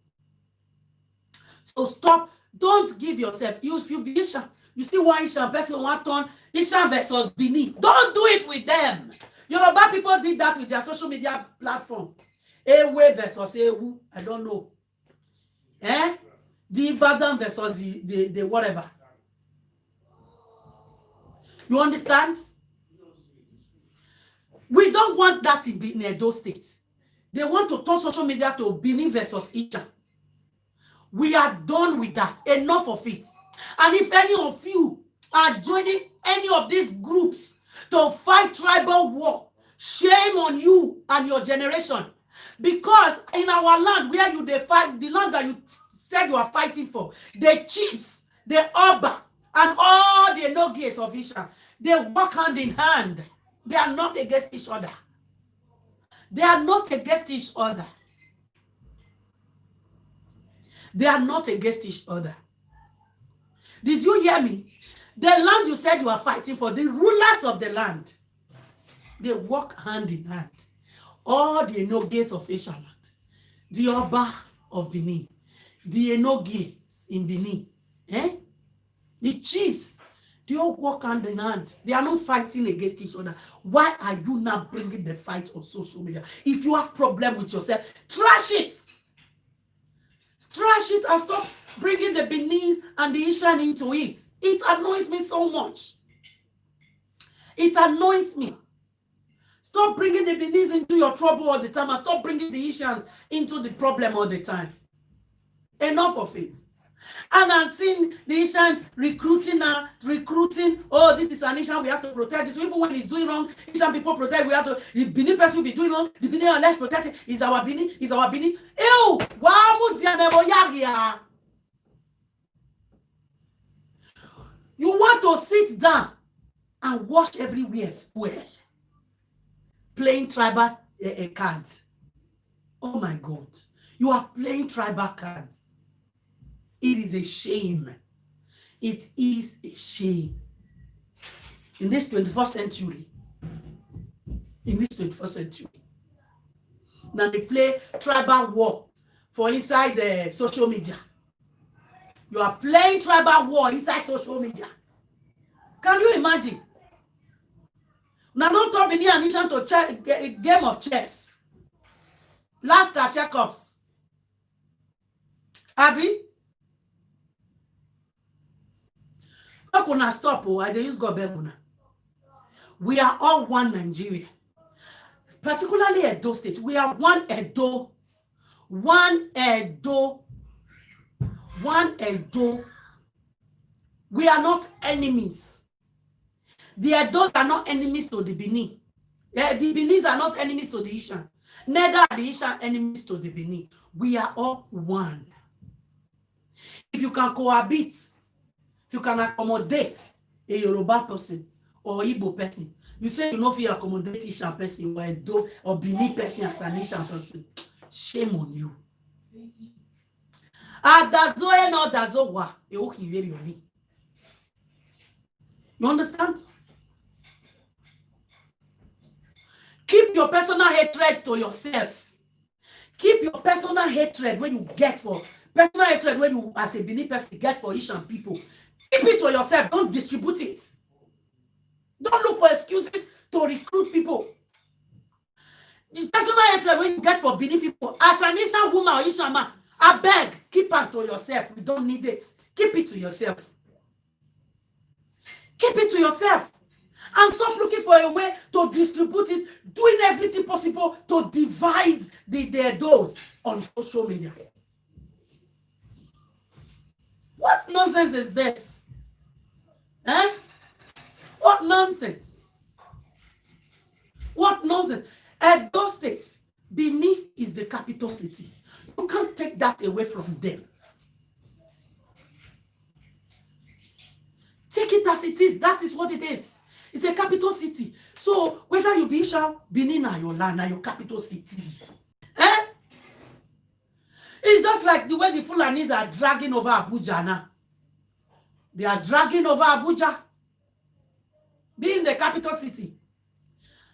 So stop. Don't give yourself. If you be Ishan, you still want Ishan person one turn Ishan versus Benin. Don't do it with them. Yoruba people did that with their social media platform. Ewe versus Ewu. I don't know. The Ibadan versus the whatever. You understand? We don't want that in Benin, those states. They want to turn social media to Benin versus Ishan. We are done with that. Enough of it. And if any of you are joining any of these groups to fight tribal war, shame on you and your generation. Because in our land where they fight, the land that you said you are fighting for, the chiefs, the Oba, and all the Enogies of Ishan, they work hand in hand. They are not against each other. They are not against each other. They are not against each other. Did you hear me? The land you said you are fighting for, the rulers of the land, they work hand in hand. All the Enogies of Ishan land, the Oba of Benin, the Enogies in Benin, the chiefs, they all work hand in hand. They are not fighting against each other. Why are you not bringing the fight on social media? If you have problem with yourself, trash it. Trash it and stop bringing the Benin and the Ishan into it. It annoys me so much. It annoys me. Stop bringing the Benin into your trouble all the time and stop bringing the Ishans into the problem all the time. Enough of it. And I've seen the Ishans recruiting. Oh, this is an Ishan, we have to protect this. Even when he's doing wrong, Ishan people protect. We have to. The Benin person will be doing wrong. The Benin, let's protect it. Is our Benin. Is our Benin. Ew! You want to sit down and watch everywhere spoil, playing tribal cards. Oh my God, you are playing tribal cards. It is a shame. It is a shame. In this 21st century, Now they play tribal war for inside the social media. You are playing tribal war inside social media. Can you imagine? Now don't talk Benin and Ishan to a game of chess. Last checkups. Abi? How can I stop? I dey use God beg una. We are all one Nigeria. Particularly Edo State. We are one Edo. One Edo. One Edo. We are not enemies. The Edos are not enemies to the Benin. The Benis are not enemies to the Ishan. Neither are the Ishan enemies to the Benin. We are all one. If you can cohabit, if you can accommodate a Yoruba person or Igbo person, you say you know if you accommodate Ishan person or Edo or Benin person as an Ishan person, shame on you. Adazoe no dazowa, you understand? Keep your personal hatred to yourself. Keep your personal hatred when you get for personal hatred when you as a Benin person get for Ishan people. Keep it to yourself. Don't distribute it. Don't look for excuses to recruit people. The personal hatred when you get for Benin people as an Ishan woman or Ishan man, I beg, keep it to yourself. We don't need it. Keep it to yourself. Keep it to yourself. And stop looking for a way to distribute it, doing everything possible to divide those on social media. What nonsense is this? Eh? What nonsense? What nonsense? Edo State, Benin is the capital city. You can't take that away from them. Take it as it is. That is what it is. It's a capital city. So whether you be Ishan, Benin or your land, or your capital city. Eh? It's just like the way the Fulanis are dragging over Abuja now. They are dragging over Abuja. Being the capital city.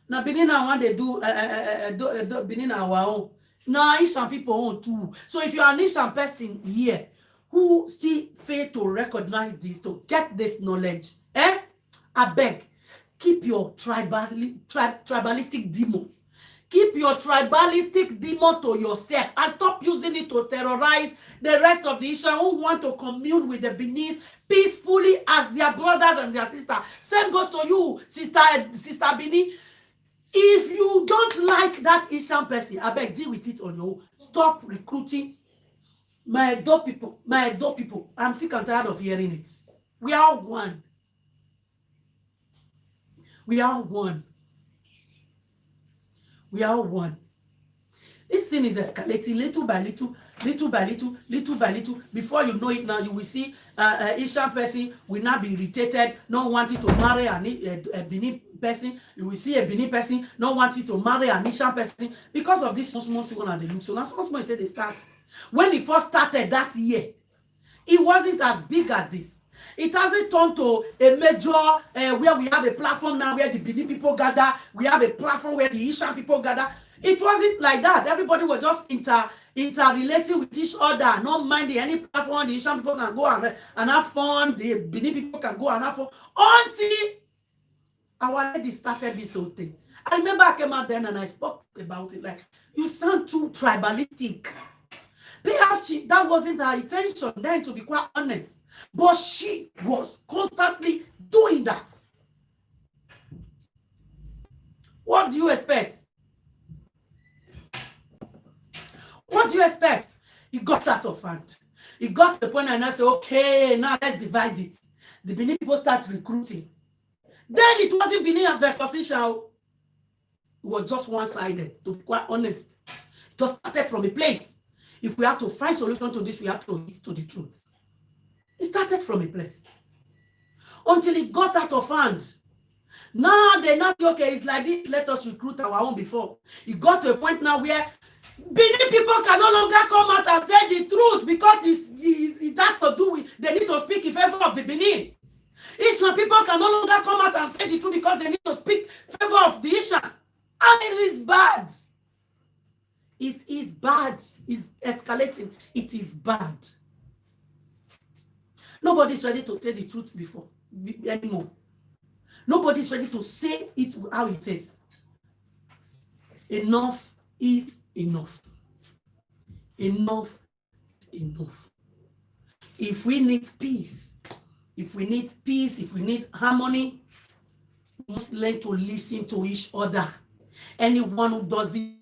Now Benin and what they do, Benin and our own. Now Ishan people own too. So if you are an Ishan person here who still fail to recognize this, to get this knowledge, I beg, keep your tribalistic demon. Keep your tribalistic demon to yourself and stop using it to terrorize the rest of the Ishan who want to commune with the Benin peacefully as their brothers and their sisters. Same goes to you, sister Benin. If you don't like that Ishan person, I beg, deal with it on your own. Stop recruiting my Edo people. My Edo people. I'm sick and tired of hearing it. We are one. We are one. We are one. This thing is escalating little by little, little by little, little by little. Before you know it now, you will see Ishan person will not be irritated, not wanting to marry a Benin person. You will see a Benin person not wanting to marry an Ishan person because of this small thing on the look. So now small until they start. When it first started that year, it wasn't as big as this. It hasn't turned to a major where we have a platform now where the Benin people gather. We have a platform where the Ishan people gather. It wasn't like that. Everybody was just interrelating with each other, not minding any platform. The Ishan people can go and have fun. The Benin people can go and have fun. Until our lady started this whole thing. I remember I came out then and I spoke about it. Like, you sound too tribalistic. Perhaps that wasn't her intention then, to be quite honest. But she was constantly doing that. What do you expect? What do you expect? It got out of hand. It got to the point and I said, okay, now let's divide it. The Benin people start recruiting. Then it wasn't Benin versus Ishan. It was just one-sided, to be quite honest. It just started from a place. If we have to find solution to this, we have to get to the truth. It started from a place. Until it got out of hand. Now they now say, okay, it's like this, let us recruit our own before. It got to a point now where Benin people can no longer come out and say the truth because it has to do with, they need to speak in favor of the Benin. Ishan people can no longer come out and say the truth because they need to speak in favor of the Ishan. And it is bad. It is bad. It's escalating. It is bad. Nobody's ready to say the truth anymore. Nobody's ready to say it how it is. Enough is enough. Enough is enough. If we need peace, if we need harmony, we must learn to listen to each other. Anyone who doesn't,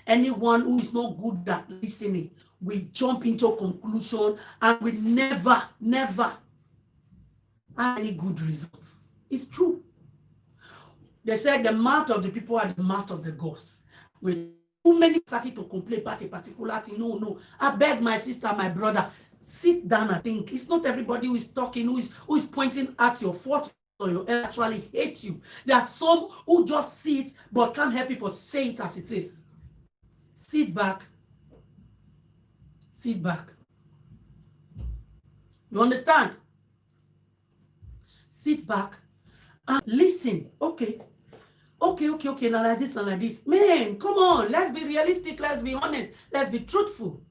anyone who is not good at listening, we jump into a conclusion and we never have any good results. It's true. They said the mouth of the people are the mouth of the gods. When too many started to complain about a particular thing, no, I beg my sister, my brother, sit down and think. It's not everybody who is talking, who is pointing at your fault or you actually hate you. There are some who just see it but can't help people say it as it is. Sit back. Sit back. You understand? Sit back and listen. Okay, now like this. Man, come on, let's be realistic, let's be honest, let's be truthful.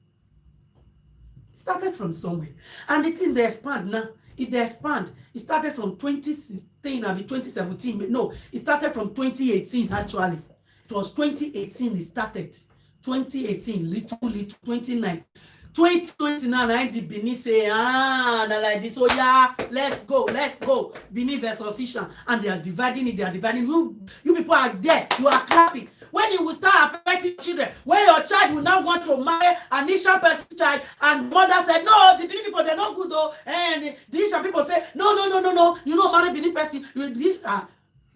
It started from somewhere. And the thing they expand now, it started from 2016, I mean 2017. No, it started from 2018 actually. It was 2018 it started. 2018, little, 2019. 2029, I did Benin say, like this, oh yeah, let's go. Benin versus Ishan. And they are dividing it, You people are there, you are clapping. When you will start affecting children, when your child will now want to marry an Ishan person's child, and mother said, no, the Benin people, they're not good though. And the Ishan people say, no, you don't marry Benin person.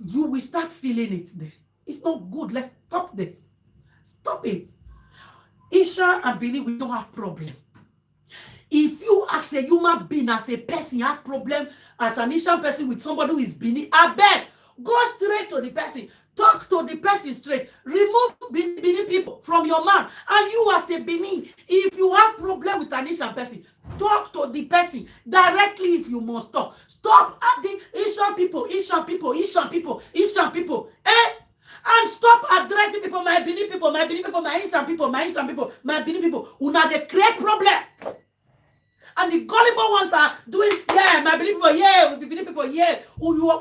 You will start feeling it there. It's not good. Let's stop this. Stop it. Ishan and Benin, we don't have problem. If you as a human being, as a person, have problem as an Ishan person with somebody who is Benin, I beg, go straight to the person. Talk to the person straight. Remove Benin people from your mouth. And you as a Benin, if you have problem with an Ishan person, talk to the person directly if you must talk. Stop at the Ishan people. And stop addressing people, my Benin people, my Ishan people. Una they create problem. And the gullible ones are doing, my Benin people,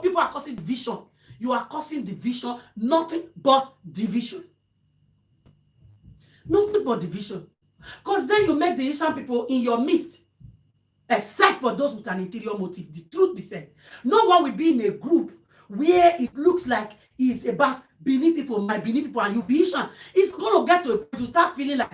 people are causing division. You are causing division, nothing but division. Nothing but division. Because then you make the Ishan people in your midst, except for those with an interior motive. The truth be said, no one will be in a group where it looks like it's about Benin people, my Benin people, and you be Ishan. It's going to get to a point to start feeling like,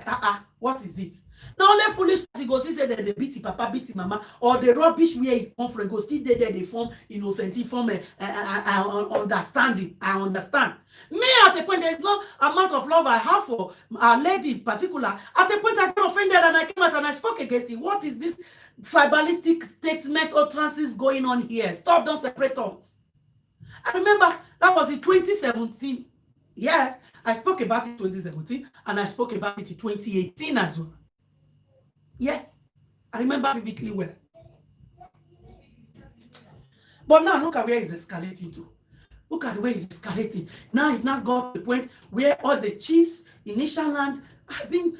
what is it? Now, only foolish person go see say that they beat papa, beat mama, or the rubbish where it come from, go still there, they form innocent, form understanding. I understand. Me, at the point, there is no amount of love I have for a lady in particular. At the point, I got offended and I came out and I spoke against it. What is this tribalistic statement or trances going on here? Stop, don't separate us. I remember that was in 2017. Yes, I spoke about it in 2017 and I spoke about it in 2018 as well. Yes, I remember vividly well. But now look at where it's escalating to. Look at the way it's escalating. Now it now got to the point where all the chiefs in Ishan land have been,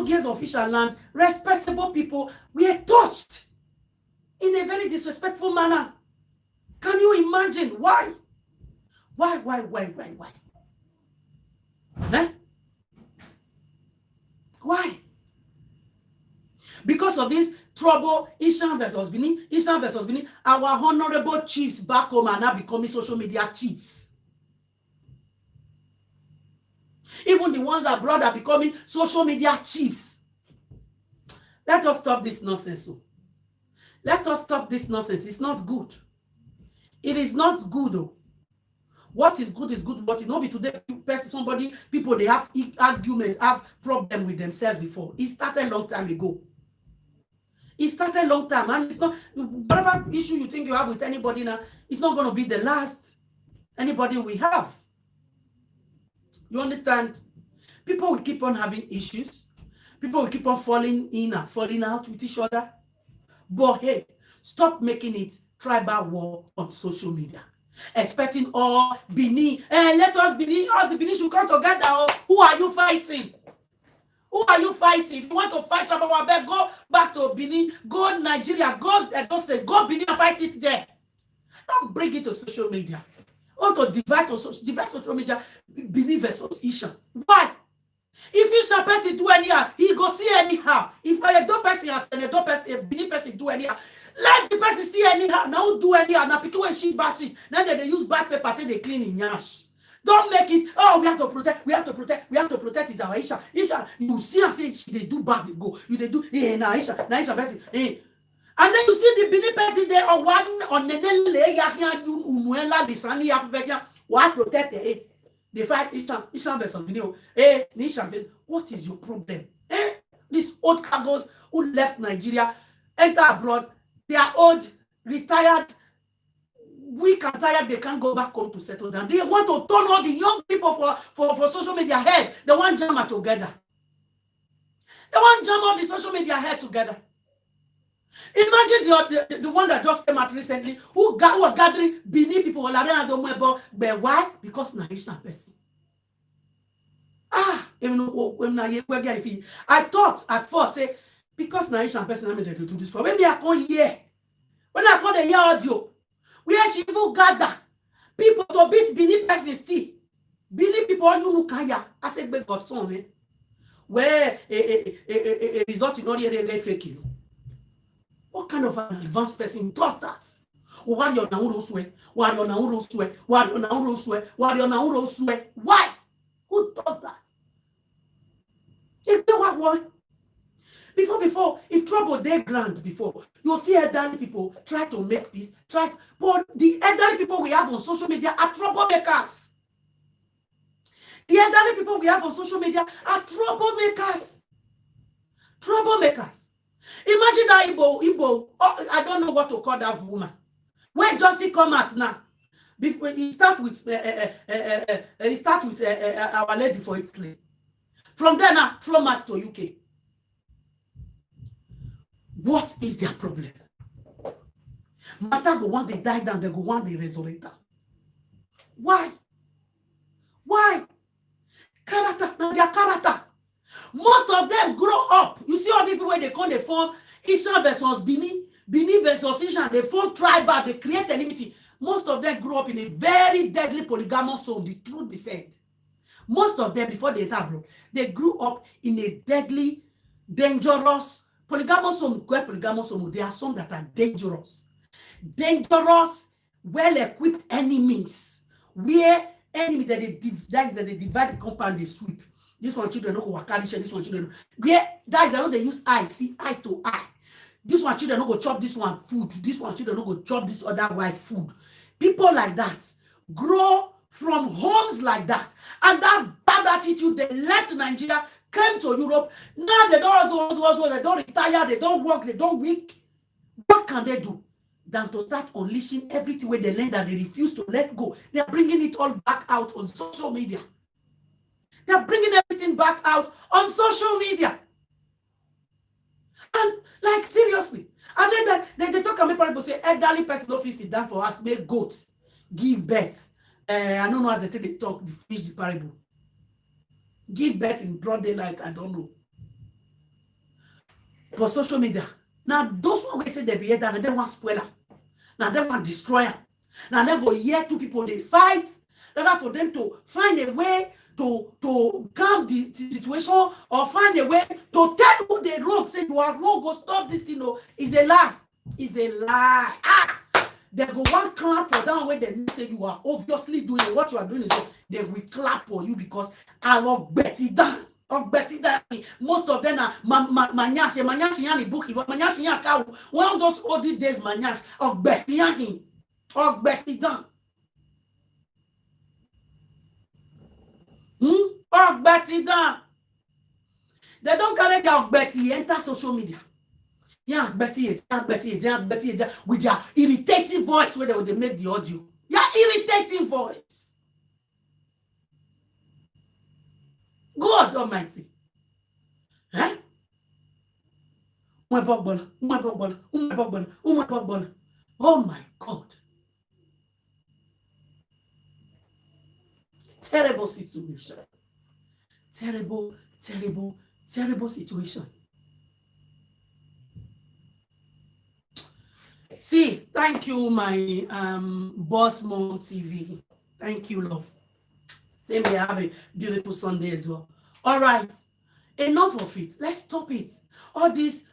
years of Ishan land, respectable people were touched in a very disrespectful manner. Can you imagine why? Why? Eh? Why? Because of this trouble, Ishan versus Benin, our honorable chiefs back home are now becoming social media chiefs. Even the ones abroad are becoming social media chiefs. Let us stop this nonsense. Let us stop this nonsense. It's not good. It is not good though. What is good is good, but it not be today. People they have arguments, have problem with themselves before. It started a long time ago. It started a long time, and it's not whatever issue you think you have with anybody now, it's not going to be the last anybody we have. You understand? People will keep on having issues. People will keep on falling in and falling out with each other. But hey, stop making it tribal war on social media. Expecting all Benin, let us Benin, all the Benin should come together. Who are you fighting? Who are you fighting? If you want to fight Tribalism, go back to Benin, go Nigeria, go go Benin and fight it there. Don't bring it to social media. Want to divide social media, Benin versus Ishan. Why? If Ishan person do anyhow, he go see anyhow. If a Edo person has an Edo person, a Benin person do anyhow, let the person see anyhow. Now do anyhow. Now people when she bash it, now they use bad paper till they clean in yash. Don't make it, oh, we have to protect, we have to protect, we have to protect is our Isha. Isha, you see and say they do bad, they go. You they do, na Isha person, And then you see the Benin person there or one on the Nele Yahian Unuela, the Sunny Africa, what protect the hate. They fight Isha versus Benin. Isha, what is your problem? These old cargoes who left Nigeria, enter abroad, they are old, retired, weak and tired, they can't go back home to settle down. They want to turn all the young people for social media head. They want jam together. They want jam all the social media head together. Imagine the one that just came out recently, who were gathering Benin people, but why? Because Naisha person. I thought at first, say, because Naisha person, I mean, they do this for. When I come here, when I come the year audio, where she even gather people to beat Benin person still. Benin people, you know, Kaya. I said, but God, son, man. Where a result in all the fake, you know. What kind of an advanced person does that? Why you Why? Who does that? If they were one. Before, if trouble they grant before, you'll see elderly people try to make peace, but the elderly people we have on social media are troublemakers. The elderly people we have on social media are troublemakers. Troublemakers. Imagine that Igbo, oh, I don't know what to call that woman. When Justin come out now, before he start with Our Lady for Italy. From there now, throw back to UK. What is their problem? Matter go want they die down, they go want they resurrect them. Why? Why? Character, now their character. Most of them grow up. You see all these people where they call the form Ishan versus Benin, Benin versus Ishan, they form tribal, they create enmity. Most of them grew up in a very deadly polygamous home, the truth be said. Most of them, before they enter abroad, they grew up in a deadly, dangerous polygamous home. Polygamous home, there are some that are dangerous. Dangerous, well-equipped enemies. Where enemy that they divide the compound, they sweep. This one children no go carry share, this one children. Where that is how they use eye, see eye to eye. This one children no go chop this one food. This one children no go chop this other wife food. People like that grow from homes like that, and that bad attitude, they left Nigeria, came to Europe. Now they don't also they don't retire, they don't work, they don't weak. What can they do than to start unleashing everything where they learn that they refuse to let go? They are bringing it all back out on social media. They are bringing everything back out on social media. And like seriously, and then they talk about people say elderly person don't sit down for us, make goats give birth. I don't know as they talk, the fish, the parable. Give birth in broad daylight, I don't know. But social media. Now, those who say they be here, and they want spoiler. Now, they want destroyer. Now, they go here, two people, they fight. Rather for them to find a way to calm the situation or find a way to tell who they wrong. Say, you are wrong, go stop this thing. No, it's a lie. It's a lie. They go one clap for that way they say you are obviously doing what you are doing is wrong. They will clap for you because I will bet it down. Most of them are manyash yani book manyash yani cow. One of those old days manyash or bet yani or bet it down. Or bet it down. They don't carry their betty enter social media. Yeah, Betty, with their irritating voice where they make the audio. Yeah, irritating voice. God Almighty. Huh? Oh my God. Terrible situation. Terrible Terrible situation. See, thank you, my Boss Mom TV. Thank you, love. Same here. Have a beautiful Sunday as well. All right. Enough of it. Let's stop it. All these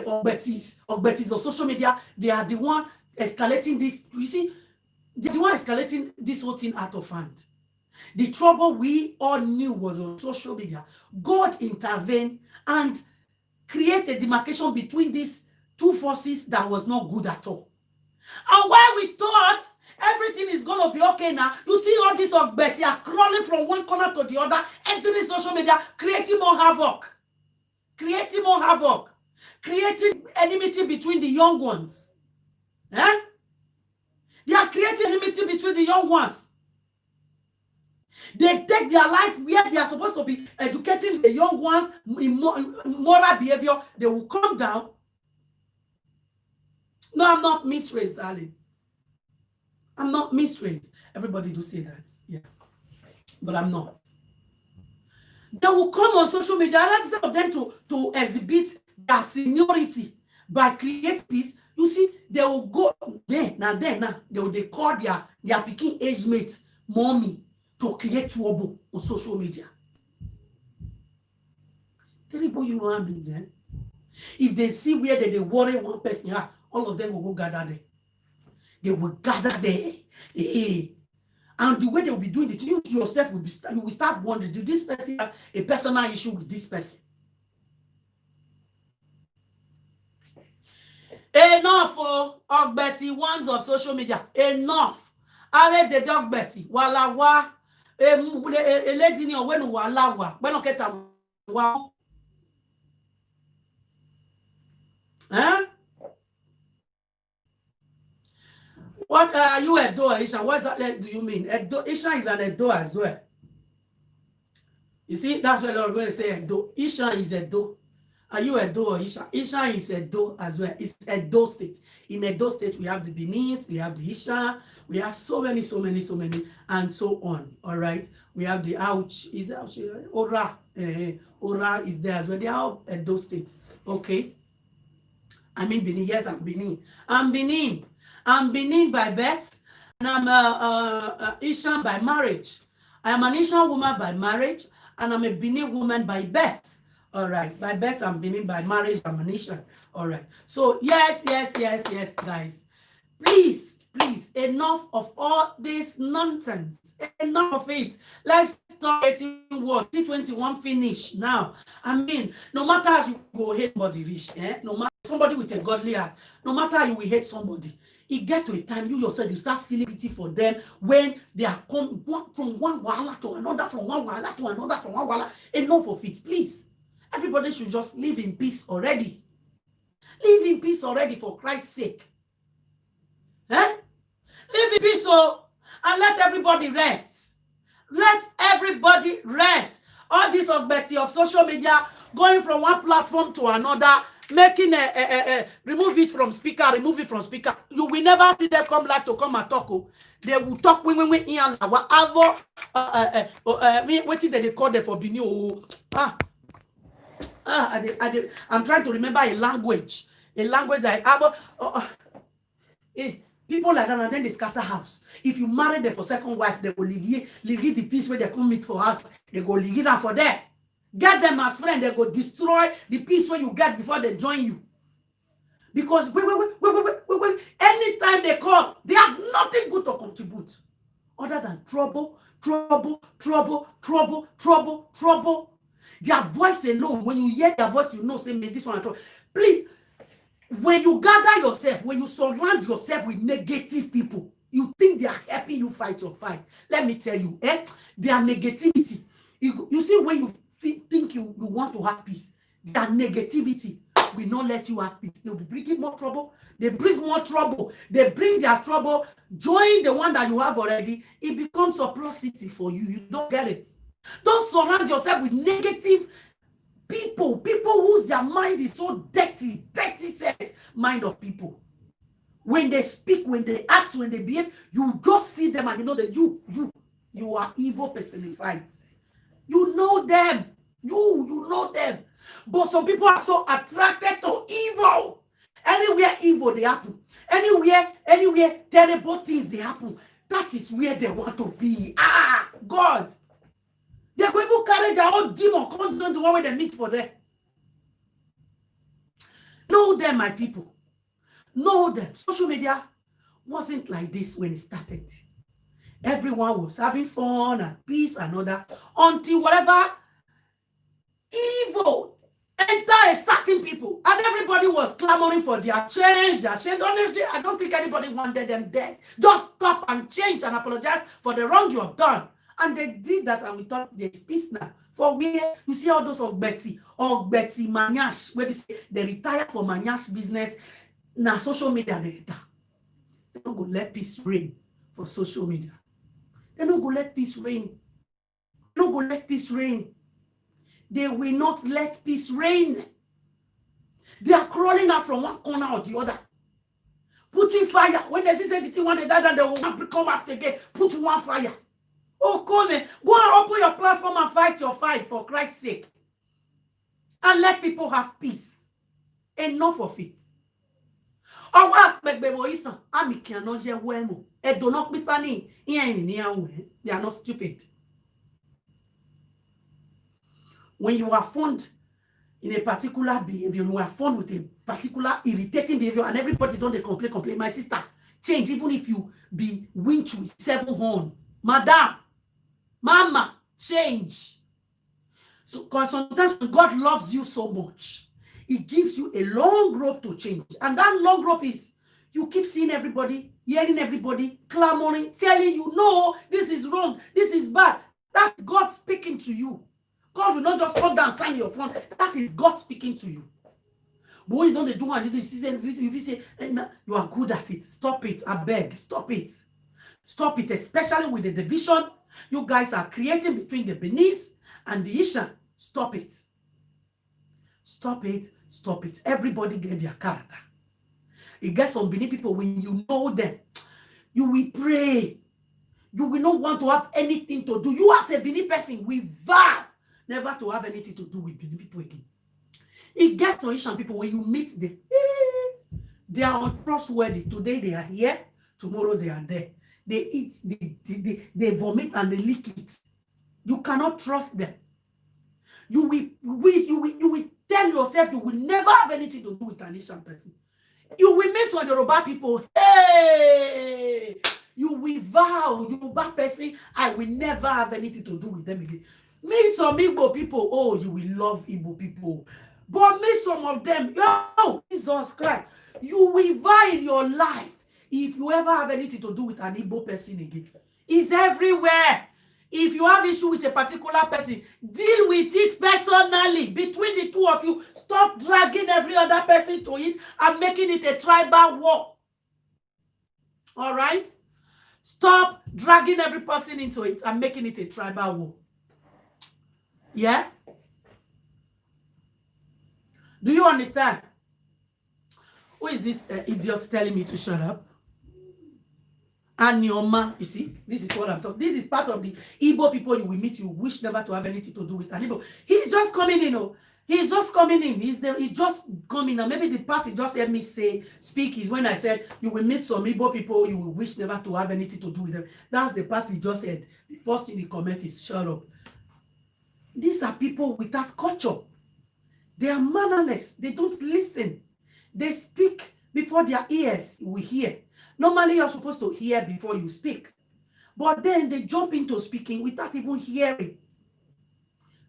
Ogbetis on social media, they are the one escalating this. You see, they're the one escalating this whole thing out of hand. The trouble we all knew was on social media. God intervened and created a demarcation between these two forces that was not good at all. And while we thought everything is going to be okay now, you see all these Ogbeti are crawling from one corner to the other, entering social media, creating more havoc. Creating more havoc. Creating enmity between the young ones. Eh? They are creating enmity between the young ones. They take their life where they are supposed to be educating the young ones in moral behavior. They will come down. No, I'm not misraised, darling. I'm not misraised. Everybody do say that. Yeah. But I'm not. They will come on social media instead of them to exhibit their seniority by creating peace. You see, they will go then now they call their picking age mate mommy to create trouble on social media. Terrible human beings, eh? If they see where they worry one person, all of them will go gather there. They will gather there. And the way they will be doing it, you yourself you will start wondering, do this person have a personal issue with this person? Enough for Ogbeti ones of social media. Enough. Are the dog Betty. Walawa. A lady ni when walawa. When okay wa. Huh? What are you a door, Ishan? What that do you mean? Ishan is an Edo as well. You see, that's what I'm going to say. Edo. Ishan is Edo. Are you Edo or Ishan? Ishan is Edo as well. It's Edo state. In Edo state, we have the Benin, we have the Ishan, we have so many, and so on. All right. We have the Ouch. Is Ouch? Ora. Ora is there as well. They are Edo state. Okay. I mean Benin. Yes, I'm Benin. I'm Benin by birth, and I'm Ishan by marriage. I am an Ishan woman by marriage, and I'm a Benin woman by birth. All right, by birth I'm Benin, by marriage I'm an Ishan. All right. So yes, guys. Please, enough of all this nonsense. Enough of it. Let's start getting what T21 finish now. I mean, no matter how you go hate somebody rich, no matter somebody with a godly heart, no matter how you will hate somebody. It get to a time you yourself you start feeling pity for them when they are come from one wahala to another, from one wahala to another, from one wahala. Enough of it, please. Everybody should just live in peace already. Live in peace already, for Christ's sake. Live in peace, and let everybody rest. Let everybody rest. All this Ogbeti of social media going from one platform to another, making remove it from speaker. You will never see them come live to come and talk. They will talk when in our what did they call them for Benin? I'm trying to remember a language that I have. People like that, and then they scatter house. If you marry them for second wife, they will leave the peace where they come meet for us. They go leave that for them. Get them as friends. They go destroy the peace where you get before they join you. Because wait. Anytime they call, they have nothing good to contribute other than trouble. Their voice alone, when you hear their voice, you know, say, man, this one. Please, when you gather yourself, when you surround yourself with negative people, you think they are helping you fight your fight. Let me tell you, their negativity. You see, when you think you want to have peace, their negativity will not let you have peace. They'll be bringing more trouble. They bring more trouble. They bring their trouble. Join the one that you have already. It becomes a prosperity for you. You don't get it. Don't surround yourself with negative people whose their mind is so dirty set mind of people. When they speak, when they act, when they behave, you just see them and you know that you are evil personified. You know them. You know them. But some people are so attracted to evil. Anywhere evil they happen. Anywhere terrible things they happen. That is where they want to be. Ah, God. They're going to carry their own demon, come down to one way they meet for them. Know them, my people. Know them. Social media wasn't like this when it started. Everyone was having fun and peace and all that until whatever evil enter a certain people and everybody was clamoring for their change. Honestly, I don't think anybody wanted them dead. Just stop and change and apologize for the wrong you have done. And they did that, and we thought there's peace now. For where you see all those Betty Manyash, where they retire for Manyash business. Now social media they don't go let peace reign for social media. They don't go let peace reign. They don't go let peace reign. They will not let peace reign. They are crawling out from one corner or the other, putting fire. When they see anything, when they die, they will come after again, put one fire. Oh, come in. Go and open your platform and fight your fight for Christ's sake. And let people have peace. Enough of it. They are not stupid. When you are found in a particular behavior, you are found with a particular irritating behavior, and everybody don't complain. My sister, change, even if you be winch with 7 horns. Madam, mama, change. So, because sometimes when God loves you so much, He gives you a long rope to change. And that long rope is, you keep seeing everybody, hearing everybody, clamoring, telling you, no, this is wrong, this is bad. That's God speaking to you. God will not just come down and stand in your front. That is God speaking to you. But when you don't do anything, if you say, you are good at it, stop it, I beg, stop it. Stop it, especially with the division you guys are creating between the Benin and the Ishan. Stop it. Stop it, stop it. Everybody get their character. You get some Benin people, when you know them, you will pray. You will not want to have anything to do. You as a Benin person, we vow never to have anything to do with Benin people again. It gets on Ishan people, when you meet them, they are untrustworthy. Today they are here, tomorrow they are there. They eat, they vomit and they lick it. You cannot trust them. You will tell yourself you will never have anything to do with an Ishan person. You will miss on Yuroba people. Hey! You will vow, Yuroba person, I will never have anything to do with them again. Meet some Igbo people. Oh, you will love Igbo people. But meet some of them. Yo, Jesus Christ. You will vow in your life, if you ever have anything to do with an Igbo person again. It's everywhere. If you have issue with a particular person, deal with it personally. Between the two of you, stop dragging every other person to it and making it a tribal war. All right? Stop dragging every person into it and making it a tribal war. Yeah? Do you understand? Who is this idiot telling me to shut up? And Nyoma, you see, this is what I'm talking. This is part of the Igbo people you will meet. You wish never to have anything to do with an Igbo. He's just coming in. Oh, he's just coming in. He's just coming. Now maybe the part he just heard me speak is when I said you will meet some Igbo people you will wish never to have anything to do with them. That's the part he just said. The first thing he comment is shut up. These are people without culture. They are mannerless. They don't listen. They speak before their ears will hear. Normally, you're supposed to hear before you speak. But then they jump into speaking without even hearing.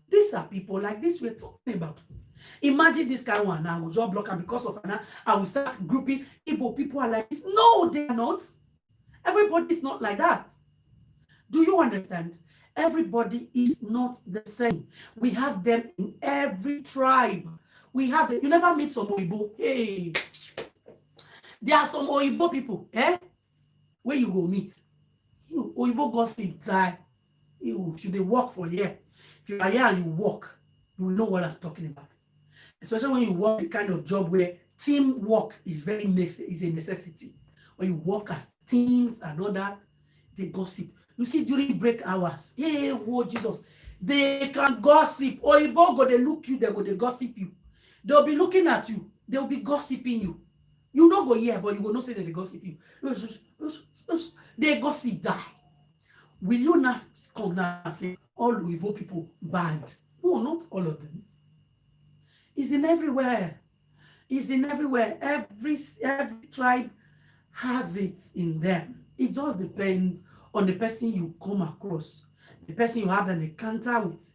These are people like this we're talking about. Imagine this kind of one. I will just block, and because of Anna, I will start grouping Igbo people are like this. No, they are not. Everybody is not like that. Do you understand? Everybody is not the same. We have them in every tribe. We have them. You never meet some Oyibo. Hey. There are some Oyibo people, where you go meet. You Oyibo gossip die. If they work for here, if you are here and you work, you will know what I'm talking about. Especially when you work the kind of job where teamwork is is a necessity. When you work as teams and all that, they gossip. You see, during break hours, hey, whoa, Jesus, they can gossip. Or Igbo go, they look you, they go, they gossip you. They'll be looking at you. They'll be gossiping you. You don't go here, but you will not say that they gossip you. They gossip die. Will you not come now and say all Igbo people bad? No, not all of them. It's in everywhere. It's in everywhere. Every tribe has it in them. It just depends on the person you come across, the person you have an encounter with.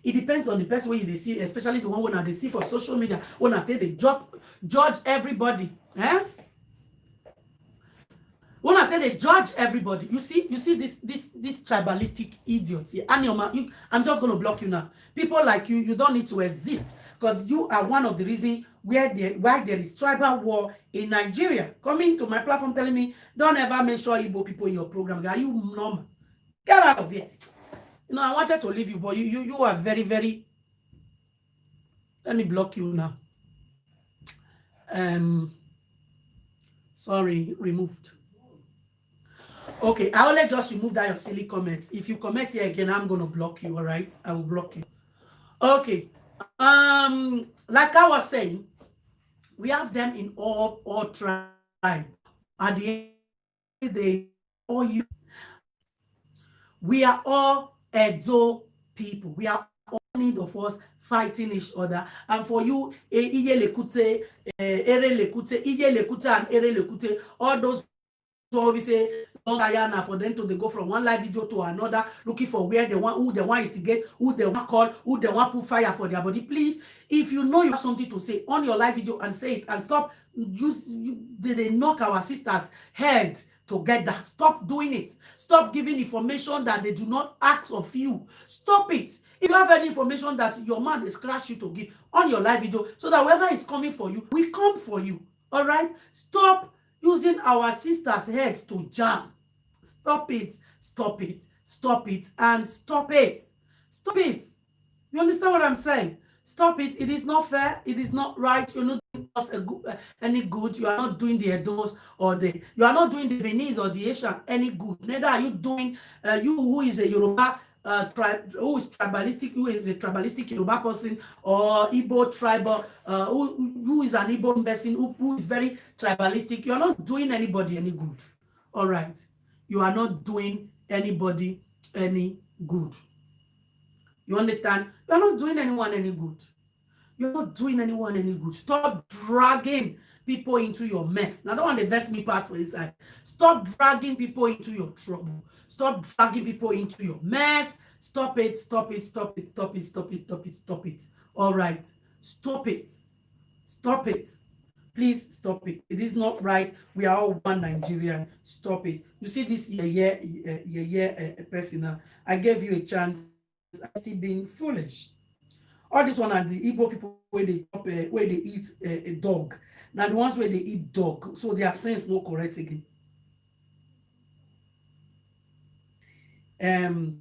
It depends on the person when you see, especially the one when they see for social media, when they judge everybody. Eh? When they judge everybody, you see this tribalistic idiots here. And I'm just going to block you now. People like you don't need to exist because you are one of the reasons why there is tribal war in Nigeria. Coming to my platform telling me, don't ever mention Igbo people in your program. Are you normal? Get out of here. I wanted to leave you, but you are very, very. Let me block you now. Sorry, removed. Okay, I only just remove that your silly comments. If you comment here again, I'm gonna block you. All right, I will block you. Okay. Like I was saying, we have them in all tribes. At the end of the day, all you. We are all Edo people. We are all need of us fighting each other. And for you, Iye Lekute, Ere Lekute, Iye Lekute, and Ere Lekute, all those who we say for them to go from one live video to another, looking for where who they want instigate, who they want call, who they want put fire for their body. Please, if you know you have something to say on your live video and say it, and stop they knock our sisters' head together. Stop doing it. Stop giving information that they do not ask of you. Stop it. If you have any information that your man is crash you to give on your live video, so that whoever is coming for you, we come for you. All right? Stop using our sisters' heads to jam. Stop it. Stop it. Stop it. And stop it. Stop it. You understand what I'm saying? Stop it. It is not fair. It is not right. You're not doing us any good. You are not doing the Edos or you are not doing the Benin or the Ishan any good. Neither are you doing you who is a Yoruba tribe, who is a tribalistic Yoruba person, or Igbo tribal, who is an Igbo person who is very tribalistic. You are not doing anybody any good. All right. You are not doing anybody any good. You understand? You are not doing anyone any good. You're not doing anyone any good. Stop dragging people into your mess. Now, I don't want to vex me past for inside. Stop dragging people into your trouble. Stop dragging people into your mess. Stop it, stop it, stop it, stop it, stop it, stop it, stop it. All right. Stop it. Stop it. Please stop it. It is not right. We are all one Nigerian. Stop it. You see this person now. I gave you a chance. Still being foolish. All this one are the Igbo people where they eat a dog. Now the ones where they eat dog, so their sense no correct again. I'm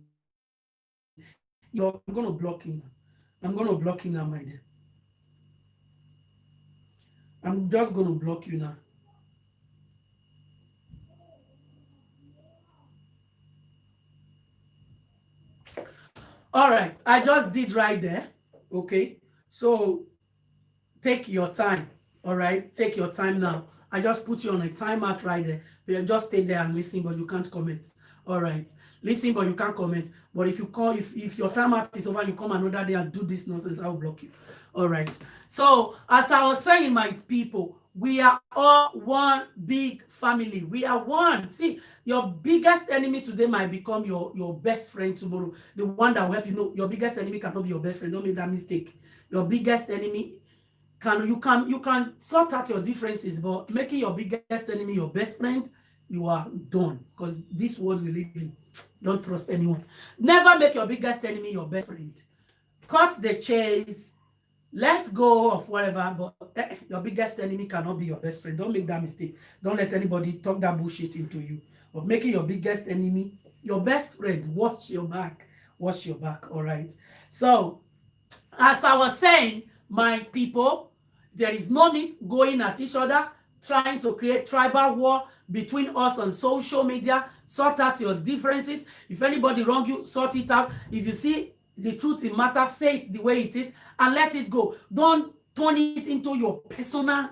gonna block him now. I'm gonna block him now, my dear. I'm just gonna block you now. All right, I just did right there. Okay, so take your time. All right, take your time now. I just put you on a timeout right there. You just stay there and listen, but you can't comment. All right, listen, but you can't comment. But if you call, if your timeout is over, you come another day and do this nonsense, I'll block you. All right. So as I was saying, my people, we are all one big family. We are one. See, your biggest enemy today might become your best friend tomorrow. The one that will help you know your biggest enemy cannot be your best friend. Don't make that mistake. Your biggest enemy you can sort out your differences, but making your biggest enemy your best friend, you are done. Because this world we live in, don't trust anyone. Never make your biggest enemy your best friend. Cut the chase. Let go of whatever, but your biggest enemy cannot be your best friend. Don't make that mistake. Don't let anybody talk that bullshit into you of making your biggest enemy your best friend. Watch your back. Watch your back. All right. So, as I was saying, my people, there is no need going at each other, trying to create tribal war between us on social media. Sort out your differences. If anybody wrong you, sort it out. If you see the truth in matter, say it the way it is and let it go. Don't turn it into your personal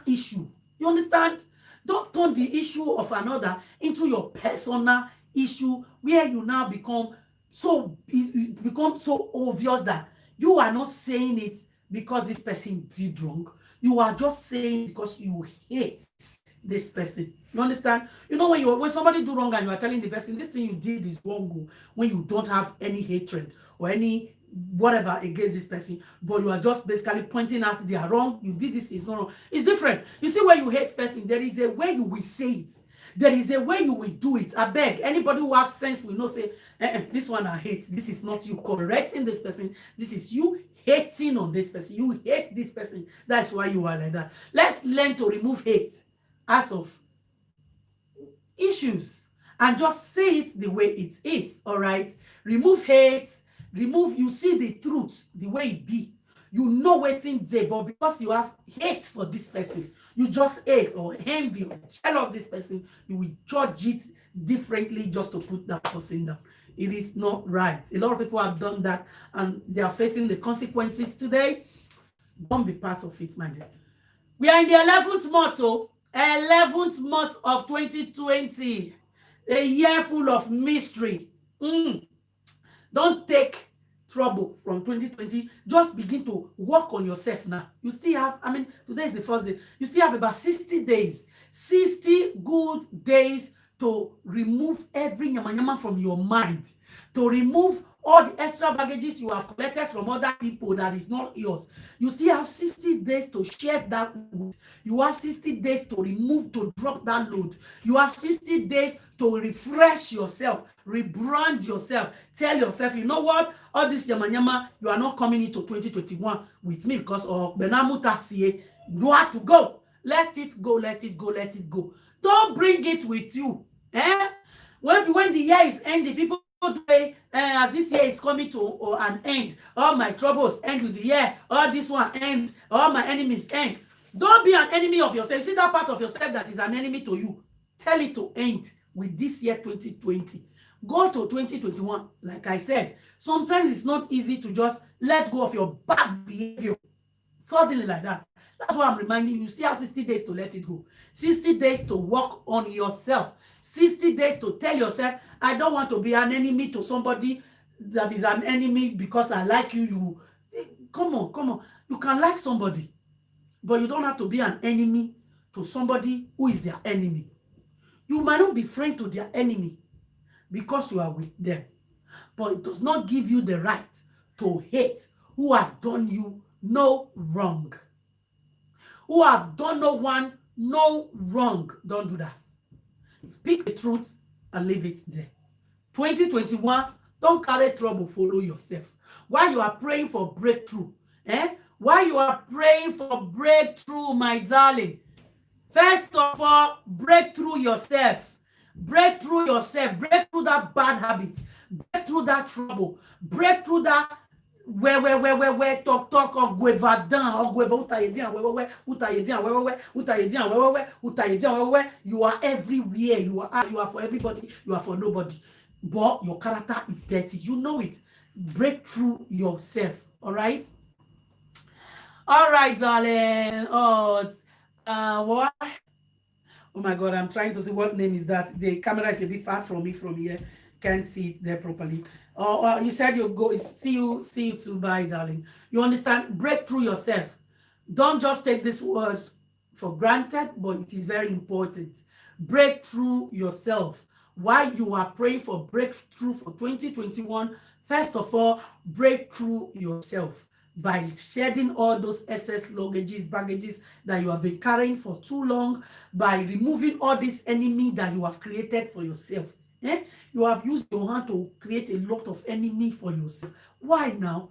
issue. You understand? Don't turn the issue of another into your personal issue where you now become so, it becomes so obvious that you are not saying it because this person did wrong. You are just saying because you hate this person. You understand? You know, when somebody do wrong and you are telling the person this thing you did is wrong, when you don't have any hatred or any whatever against this person, but you are just basically pointing out they are wrong, you did this, is not wrong. It's different. You see, when you hate person, there is a way you will say it. There is a way you will do it. I beg, anybody who have sense will know, say, this one I hate. This is not you correcting this person. This is you hating on this person. You hate this person. That's why you are like that. Let's learn to remove hate out of issues and just say it the way it is. All right? Remove hate. You see the truth the way it be. You know waiting there, but because you have hate for this person, you just hate or envy or jealous this person, you will judge it differently just to put that person down. It is not right. A lot of people have done that and they are facing the consequences today. Don't be part of it, my dear. We are in the 11th month, 11th month of 2020, a year full of mystery. Don't take trouble from 2020. Just begin to work on yourself now. You still have, today is the first day. You still have about 60 days, 60 good days to remove every nyama from your mind, to remove all the extra baggages you have collected from other people that is not yours. You still have 60 days to share that load. You have 60 days to remove, to drop that load. You have 60 days to refresh yourself, rebrand yourself, tell yourself, you know what, all this yama, you are not coming into 2021 with me because of Benamuta. You have to go. Let it go, let it go, let it go. Don't bring it with you. When the year is ending, people say, as this year is coming to an end, all my troubles end with the year, all this one end, all my enemies end. Don't be an enemy of yourself. See that part of yourself that is an enemy to you, tell it to end with this year 2020. Go to 2021. Like I said, sometimes it's not easy to just let go of your bad behavior suddenly like that. That's why I'm reminding you, you still have 60 days to let it go. 60 days to work on yourself. 60 days to tell yourself, I don't want to be an enemy to somebody that is an enemy because I like you. Come on. You can like somebody, but you don't have to be an enemy to somebody who is their enemy. You might not be friend to their enemy because you are with them, but it does not give you the right to hate who have done you no wrong. Who have done no one no wrong. Don't do that. Speak the truth and leave it there. 2021, don't carry trouble, follow yourself. While you are praying for breakthrough, while you are praying for breakthrough, my darling, first of all, break through yourself. Break through yourself. Break through that bad habit. Break through that trouble. Break through that where talk or guevadan or where you are everywhere. You are for everybody. You are for nobody. But your character is dirty. You know it. Break through yourself. All right, darling. What? Oh my God, I'm trying to see what name is that. The camera is a bit far from me from here. Can't see it there properly. You said you'll go. See you too. Bye, darling. You understand? Break through yourself. Don't just take these words for granted, but it is very important. Break through yourself. While you are praying for breakthrough for 2021, first of all, break through yourself by shedding all those excess baggages that you have been carrying for too long, by removing all this enemy that you have created for yourself. You have used your hand to create a lot of enemy for yourself. Why now?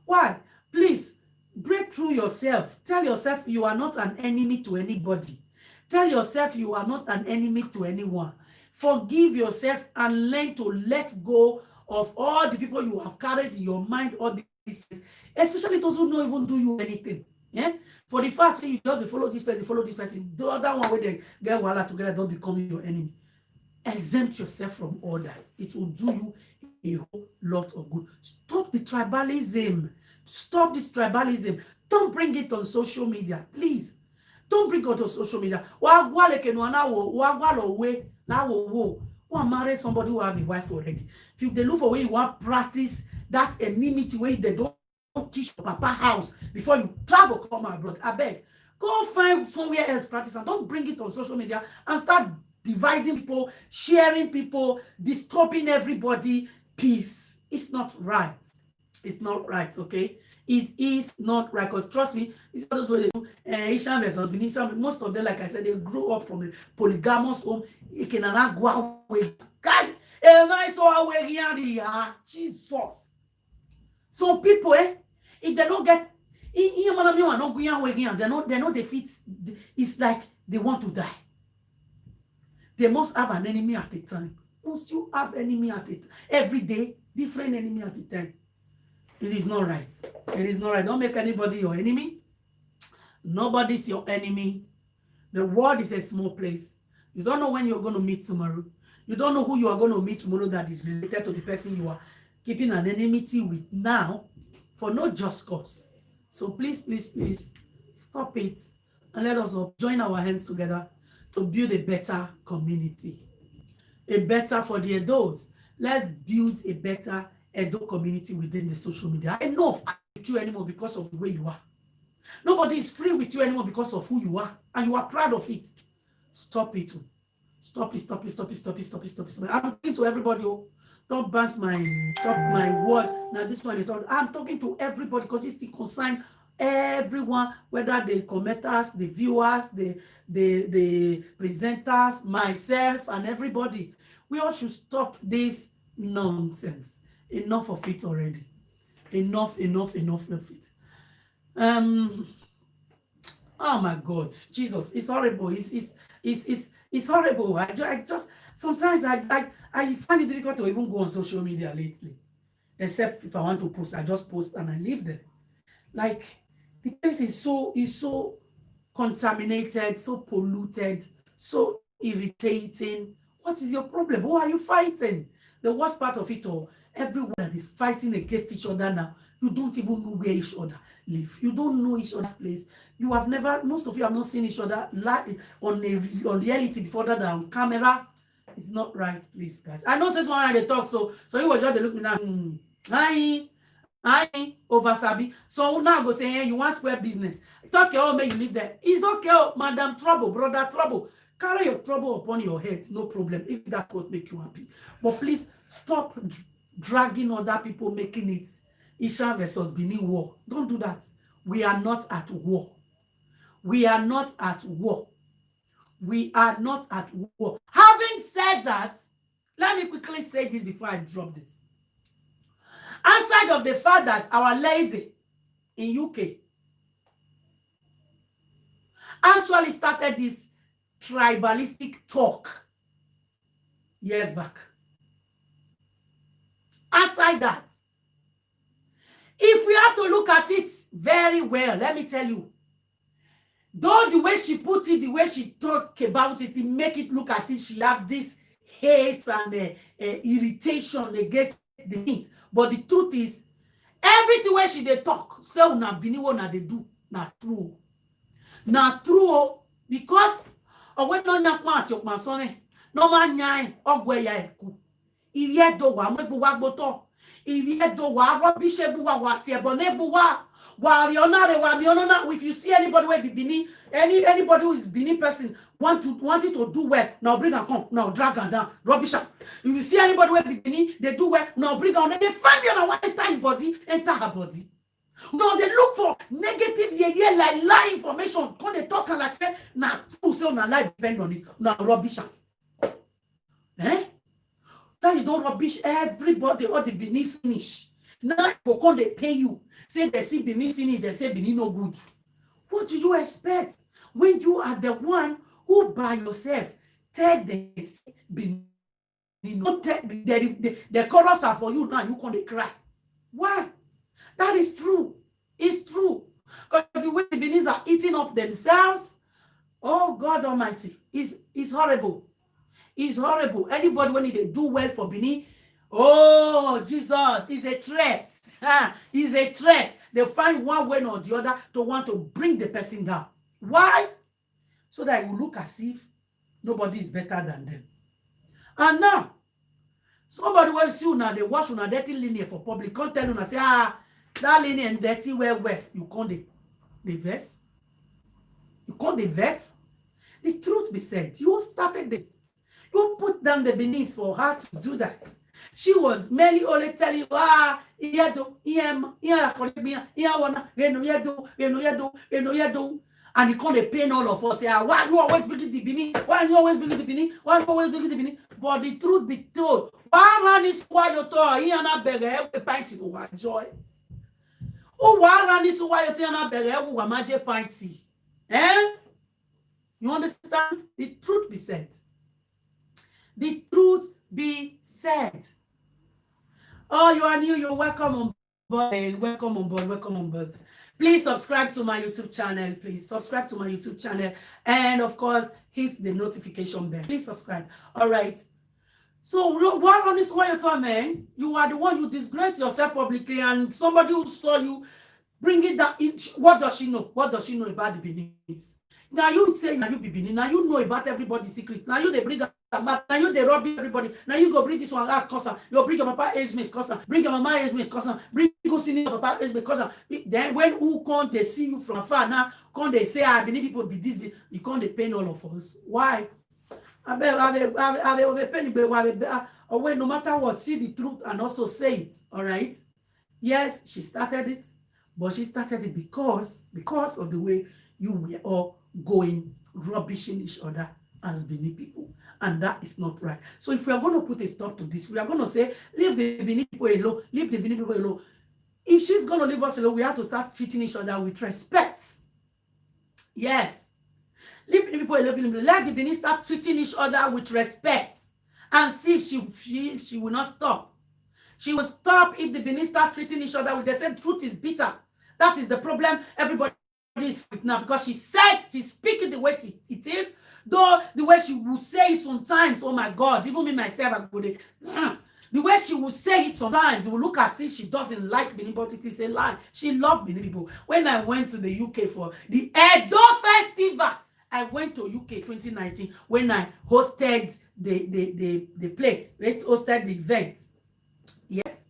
Why? Please, break through yourself. Tell yourself you are not an enemy to anybody. Tell yourself you are not an enemy to anyone. Forgive yourself and learn to let go of all the people you have carried in your mind, all these things, especially those who don't even do you anything. Yeah? For the fact that you don't follow this person, the other one where they get wahala together don't become your enemy. Exempt yourself from all that. It will do you a whole lot of good. Stop the tribalism. Stop this tribalism. Don't bring it on social media, please. Don't bring it on social media. Want marry somebody who have a wife already. If they look for where you want practice that enmity where they don't teach your papa house before you travel come abroad, I beg, go find somewhere else practice and don't bring it on social media and start dividing people, sharing people, disturbing everybody. Peace. It's not right. It's not right, okay? It is not right. Because trust me, it's not just what they do. Ishan versus Benin. Most of them, like I said, they grew up from a polygamous home. You cannot go away. Guy, Jesus. Some people, if they don't get, they not defeat. It's like they want to die. They must have an enemy at a time. Must you have enemy at it every day? Different enemy at a time. It is not right. It is not right. Don't make anybody your enemy. Nobody's your enemy. The world is a small place. You don't know when you're going to meet tomorrow. You don't know who you are going to meet tomorrow that is related to the person you are keeping an enmity with now for no just cause. So please, please, please stop it and let us all join our hands together to build a better community. A better for the Edos. Let's build a better Edo community within the social media. Enough with you anymore because of the way you are. Nobody is free with you anymore because of who you are. And you are proud of it. Stop it. Stop it, stop it, stop it, stop it, stop it, stop it, stop it. I'm talking to everybody. Don't bounce my word. Now this one, I'm talking to everybody because it's the concern everyone, whether the commenters, the viewers, the presenters, myself, and everybody. We all should stop this nonsense. Enough of it already. Enough of it. Oh my God, Jesus, it's horrible. It's horrible. I just sometimes I find it difficult to even go on social media lately. Except if I want to post, I just post and I leave them. Like the place is so contaminated, so polluted, so irritating. What is your problem? Who are you fighting? The worst part of it all, everyone that is fighting against each other now, you don't even know where each other live. You don't know each other's place. You have never, most of you have not seen each other live on reality before that on camera. It's not right, please, guys. I know since one they talk, so you will just look me now. I over sabi. So now go say, hey, you want square business. Talk your own, make you live there. It's okay, madam trouble, brother trouble. Carry your trouble upon your head, no problem, if that would make you happy. But please stop dragging other people, making it Ishan versus Benin war. Don't do that. We are not at war. We are not at war. We are not at war. Having said that, let me quickly say this before I drop this. Outside of the fact that our lady in UK actually started this tribalistic talk years back. Aside that, if we have to look at it very well, let me tell you, though the way she put it, the way she talked about it, it make it look as if she have this hate and irritation against the things. But the truth is, everything where she they talk, so na bini what na they do, na true. Na true, because when no nyak mat yok masone, no man nyai ogwe ya eku. If ye do wa mwe buwa gboto, if ye do wa rubbish buwa wa tie bone buwa. If you see anybody where be Benin, anybody who is Benin person wanted to do well, now bring and come, now drag her down, rubbish up. If you see anybody where be Benin, they do well, now bring her, they find you now enter her body. No, they look for negative like lie information. When they talk and like say, now true say on life depend on it, now rubbish up. Then you don't rubbish everybody or the Benin finish. Now they pay you. Say they see Benin finish, they say Benin no good. What do you expect when you are the one who by yourself tell the Benin? The chorus are for you now, you can't cry. Why? That is true. It's true. Because the way the Beninese are eating up themselves, oh God Almighty, is horrible. It's horrible. Anybody when they do well for Benin, oh Jesus, is a threat. Is a threat. They find one way or the other to want to bring the person down. Why? So that it will look as if nobody is better than them. And now, somebody will see now they wash on a dirty linear for public. Can't tell you and say, that linear and dirty where you can't the verse. You can't the verse. The truth be said, you started this. You put down the Beninese for her to do that. She was merely only telling you, and you can't pain all of us. Why you always bring the Benin? Why you always bring the Benin? Why you always bring the Benin? But the truth be told, why run this why you told you na beg a pint to joy? Oh, why run this why you tell na beg a magic pinty? Eh? You understand? The truth be said. The truth be said. Oh, you are new, you're welcome on board. Welcome on board. Welcome on board. Please subscribe to my YouTube channel. Please subscribe to my YouTube channel. And of course, hit the notification bell. Please subscribe. All right. So, what on this why you tell man? You are the one you disgrace yourself publicly, and somebody who saw you bring it down. What does she know? What does she know about the Beninese? Now you say now you be Benin. Now you know about everybody's secret. Now you they bring that. Now you they rob everybody. Now you go bring this one out, cousin. You bring your papa age mate, cousin. Bring your mama age mate, cousin. Bring go see your papa age mate, cousin. Then when who can't they see you from afar now? Can't they say Benin people be this? You can't they pain all of us? Why? No matter what, see the truth and also say it. All right. Yes, she started it, but she started it because of the way you were all going rubbishing each other as Benin people, and that is not right. So if we are going to put a stop to this, we are going to say leave the Benin people alone, leave the Benin people alone. If she's going to leave us alone, we have to start treating each other with respect. Yes, leave the people alone. Let the Benin start treating each other with respect and see if she will not stop. She will stop if the Benin start treating each other with the same. Truth is bitter. That is the problem. Everybody is with now because she said she's speaking the way it is, though the way she will say it sometimes, oh my God, even me myself, I could the way she will say it sometimes, it will look as if she doesn't like Benin, but it is a lie. She loved Benin people. When I went to the UK for the Edo Festival, I went to UK 2019 when I hosted the place. It hosted the event. Yes.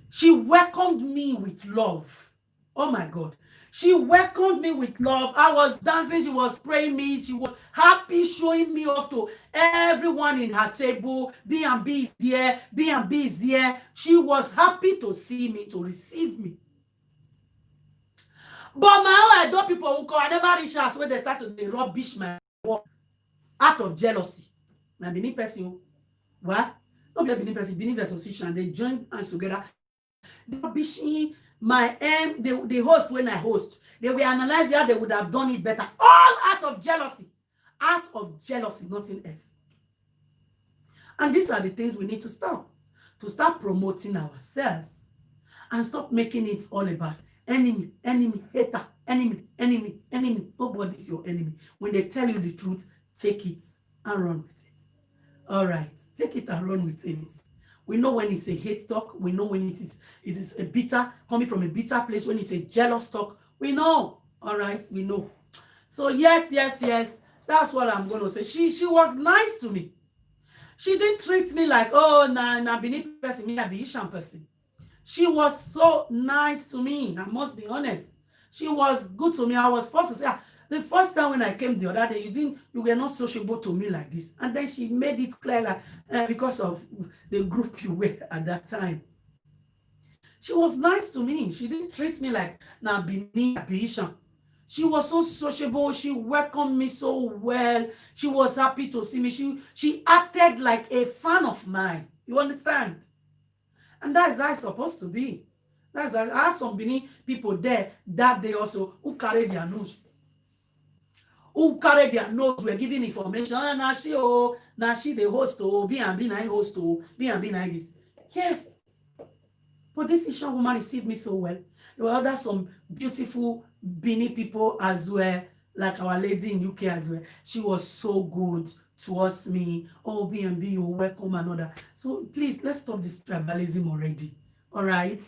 She welcomed me with love. Oh my God. She welcomed me with love. I was dancing. She was praying me. She was happy, showing me off to everyone in her table. B&B is here. B&B is here. She was happy to see me, to receive me. But my own people who call, I never reach us when they start to rubbish my work out of jealousy. My Benin person, what? Not Benin person, Benin association. They join us together. They rubbishing my the host when I host. They will analyze how they would have done it better. All out of jealousy. Out of jealousy, nothing else. And these are the things we need to stop. To start promoting ourselves. And stop making it all about enemy, hater, enemy. Nobody's your enemy. When they tell you the truth, take it and run with it. All right. Take it and run with it. We know when it's a hate talk. We know when it is a bitter, coming from a bitter place. When it's a jealous talk, we know. All right, we know. So yes. That's what I'm going to say. She was nice to me. She didn't treat me like, oh, nah, Benin person, me, I be Ishan person. She was so nice to me. I must be honest. She was good to me. I was forced to say, the first time when I came the other day, you were not sociable to me like this. And then she made it clear, like, because of the group you were at that time. She was nice to me. She didn't treat me like Ishan. She was so sociable. She welcomed me so well. She was happy to see me. She acted like a fan of mine. You understand? And that's how it's supposed to be. I have some Benin people there that day also who carry their nose. Were giving information. Now she the host, B&B nine host, B&B nine this. Yes. But this Ishan woman received me so well. There were other some beautiful Benin people as well, like our lady in UK as well. She was so good towards me. Oh, B&B, you're welcome and all that. So please, let's stop this tribalism already. All right?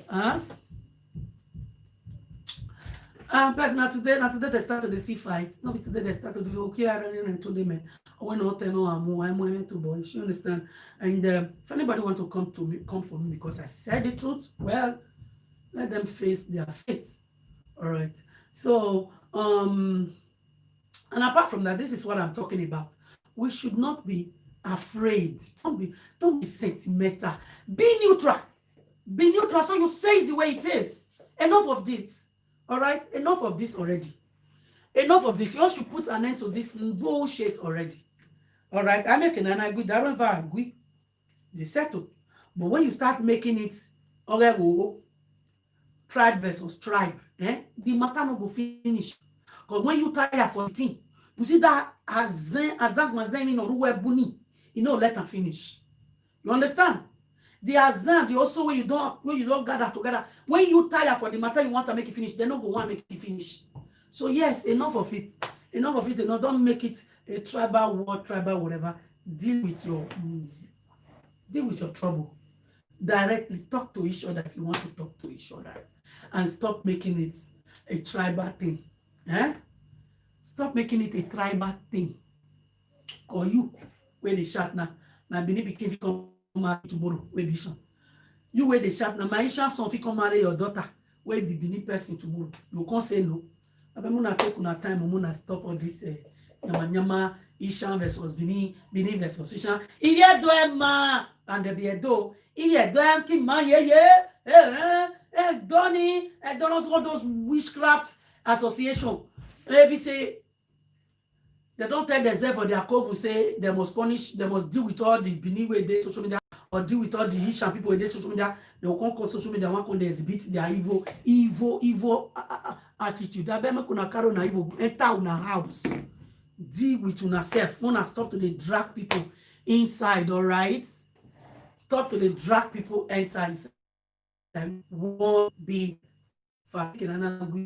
Huh? But now today they started the sea fights. Not today they started the okay, I running into them. I went out and I'm to boys. You understand? And if anybody want to come for me because I said the truth, well, let them face their fates. All right. So and apart from that, this is what I'm talking about. We should not be afraid. Don't be sentimental. Be neutral. Be neutral. So you say it the way it is. Enough of this. All right, enough of this already. Enough of this. You all should put an end to this bullshit already. All right, I make an agree. I don't ever agree. They settle. But when you start making it, okay, tribe versus tribe, the matter no go finish. Because when you tire for the thing, you see that you know, let them finish. You understand? The azan, the also when you don't gather together. When you tire for the matter, you want to make it finish. They don't go want to make it finish. So yes, enough of it. Enough of it. You know, don't make it a tribal war, tribal whatever. Deal with your trouble directly. Talk to each other if you want to talk to each other, and stop making it a tribal thing. Stop making it a tribal thing. Or you, where they shout now, my Benin became come tomorrow, where Ishan. You where they shout now, my Ishan son fi come marry your daughter, where be Benin person tomorrow. You can't say no. I muna take una time, muna stop all this nyama Ishan versus Benin versus Ishan. Il y a deux ma and the biedo. Il y a deux qui ma Donny, don't all those witchcraft association. Maybe say they don't tell themselves for their code who say they must punish, they must deal with all the Benin way they social media, or deal with all the Ishan people with their social media. They will come social media one can exhibit their evil attitude. That be kuna carry na evil enter una house. Deal with una self. Wanna stop to the drag people inside, all right? Stop to the drag people enter inside. Won't be fucking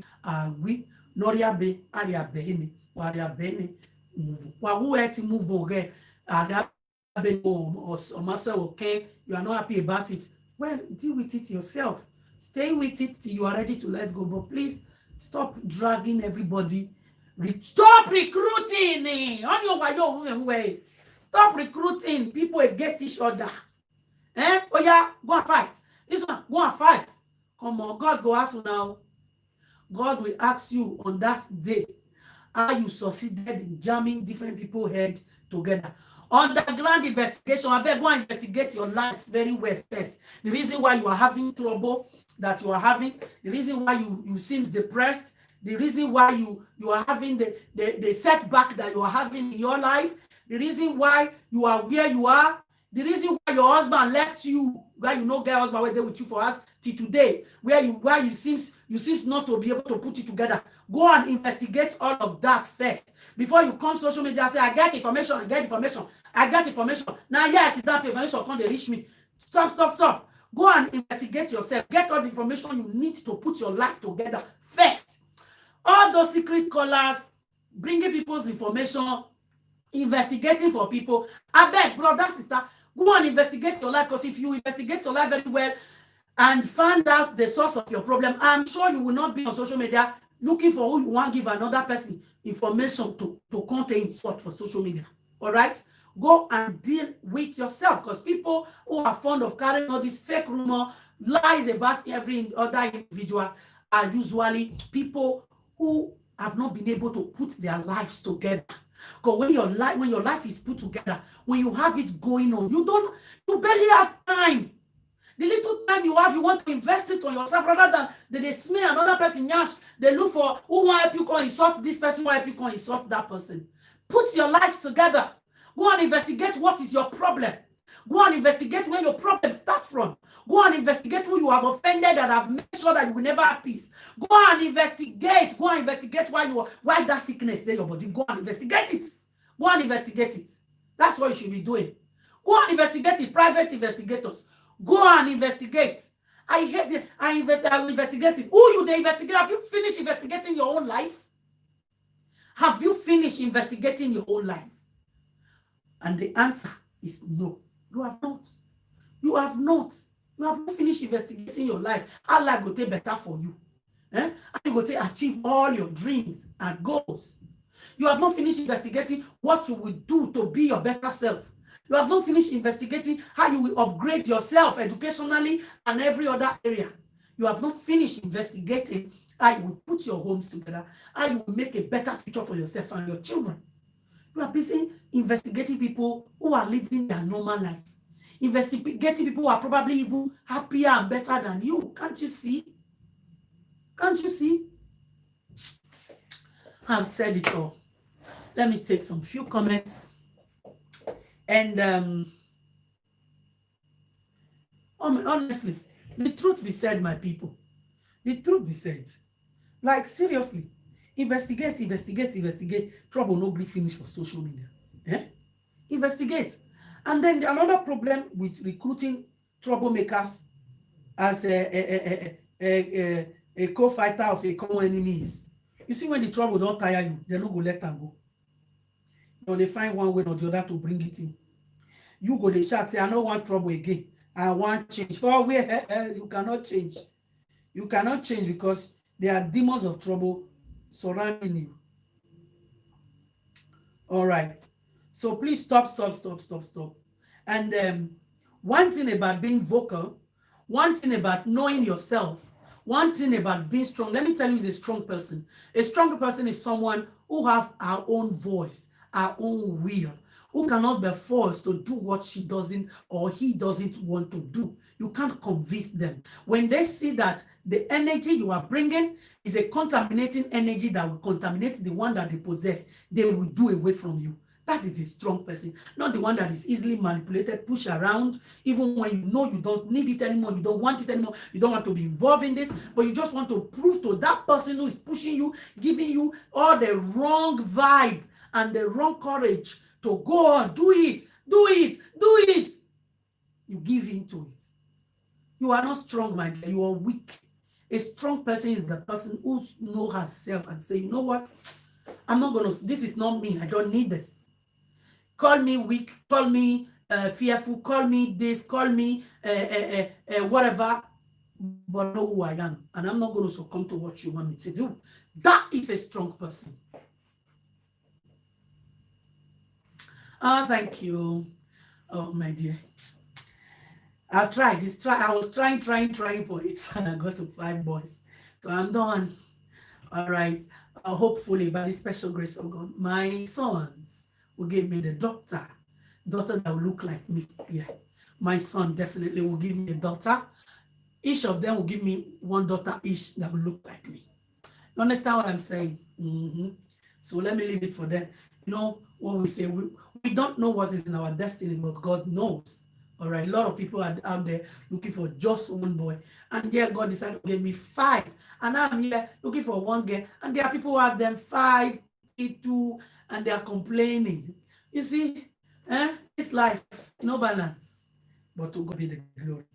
we Noria be aria bene, waria bene. Who to move over or master okay, you are not happy about it. Well, deal with it yourself. Stay with it till you are ready to let go. But please stop dragging everybody. Stop recruiting on your way. Stop recruiting people against each other. Oh yeah, go and fight. This one, go and fight. Come on, God go ask you now. God will ask you on that day how you succeeded in jamming different people's head together. Underground investigation. I beg, go and investigate your life very well first. The reason why you are having trouble that you are having, the reason why you seem depressed, the reason why you are having the setback that you are having in your life, the reason why you are where you are, the reason why your husband left you, why you know get husband were there with you for us till today, why you seems not to be able to put it together. Go and investigate all of that first before you come social media and say I get information. Now yes, that information can't reach me. Stop. Go and investigate yourself. Get all the information you need to put your life together first. All those secret callers, bringing people's information, investigating for people. I beg, brother, sister, go and investigate your life, because if you investigate your life very well and find out the source of your problem, I'm sure you will not be on social media looking for who you want to give another person information to contain sort for social media. All right? Go and deal with yourself, because people who are fond of carrying all these fake rumor, lies about every other individual are usually people who have not been able to put their lives together. Because when your life is put together, when you have it going on, you barely have time. The little time you have, you want to invest it on yourself rather than they smear another person. Yash, they look for who will help you go insult this person, who will help you go insult that person. Put your life together. Go and investigate what is your problem. Go and investigate where your problem starts from. Go and investigate who you have offended and have made sure that you will never have peace. Go and investigate. Go and investigate why that sickness there in your body. Go and investigate it. Go and investigate it. That's what you should be doing. Go and investigate it. Private investigators. Go and investigate. I hate it. I will investigate it. Who you they investigate? Have you finished investigating your own life? Have you finished investigating your own life? And the answer is no. You have not. You have not. You have not finished investigating your life. How life will take better for you. How you go to achieve all your dreams and goals. You have not finished investigating what you will do to be your better self. You have not finished investigating how you will upgrade yourself educationally and every other area. You have not finished investigating how you will put your homes together, how you will make a better future for yourself and your children. You are busy investigating people who are living their normal life. Investigating people who are probably even happier and better than you. Can't you see? Can't you see? I've said it all. Let me take some few comments. And honestly, the truth be said, my people. The truth be said. Like, seriously. Investigate. Trouble no gree finish for social media. Investigate. And then another problem with recruiting troublemakers as a co-fighter of a common enemy is, you see, when the trouble don't tire you, they no go let them go. Or they find one way or the other to bring it in. You go they shout, say, I don't want trouble again. I want change. For where you cannot change. You cannot change because there are demons of trouble surrounding you. All right. So please stop. And one thing about being vocal, one thing about knowing yourself, one thing about being strong, let me tell you, is a strong person. A strong person is someone who have our own voice, our own will, who cannot be forced to do what she doesn't or he doesn't want to do. You can't convince them. When they see that the energy you are bringing is a contaminating energy that will contaminate the one that they possess, they will do away from you. That is a strong person, not the one that is easily manipulated, pushed around, even when you know you don't need it anymore, you don't want it anymore, you don't want to be involved in this, but you just want to prove to that person who is pushing you, giving you all the wrong vibe and the wrong courage to go on, do it. You give in to it. You are not strong, my dear. You are weak. A strong person is the person who knows herself and say, you know what? I'm not going to, this is not me. I don't need this. Call me weak, call me fearful, call me this, call me whatever, but know who I am. And I'm not going to succumb to what you want me to do. That is a strong person. Oh, thank you. Oh, my dear. I've tried. I was trying for it. And I got to 5 boys. So I'm done. All right. Hopefully, by the special grace of God, my sons will give me the daughter that will look like me. Yeah. My son definitely will give me a daughter. Each of them will give me one daughter each that will look like me. You understand what I'm saying? So let me leave it for them. You know what we say? We don't know what is in our destiny, but God knows. All right. A lot of people are out there looking for just one boy. And there God decided to give me 5. And I'm here looking for one girl. And there are people who have them 5, 2, and they are complaining. You see, this life, no balance. But to God be the glory.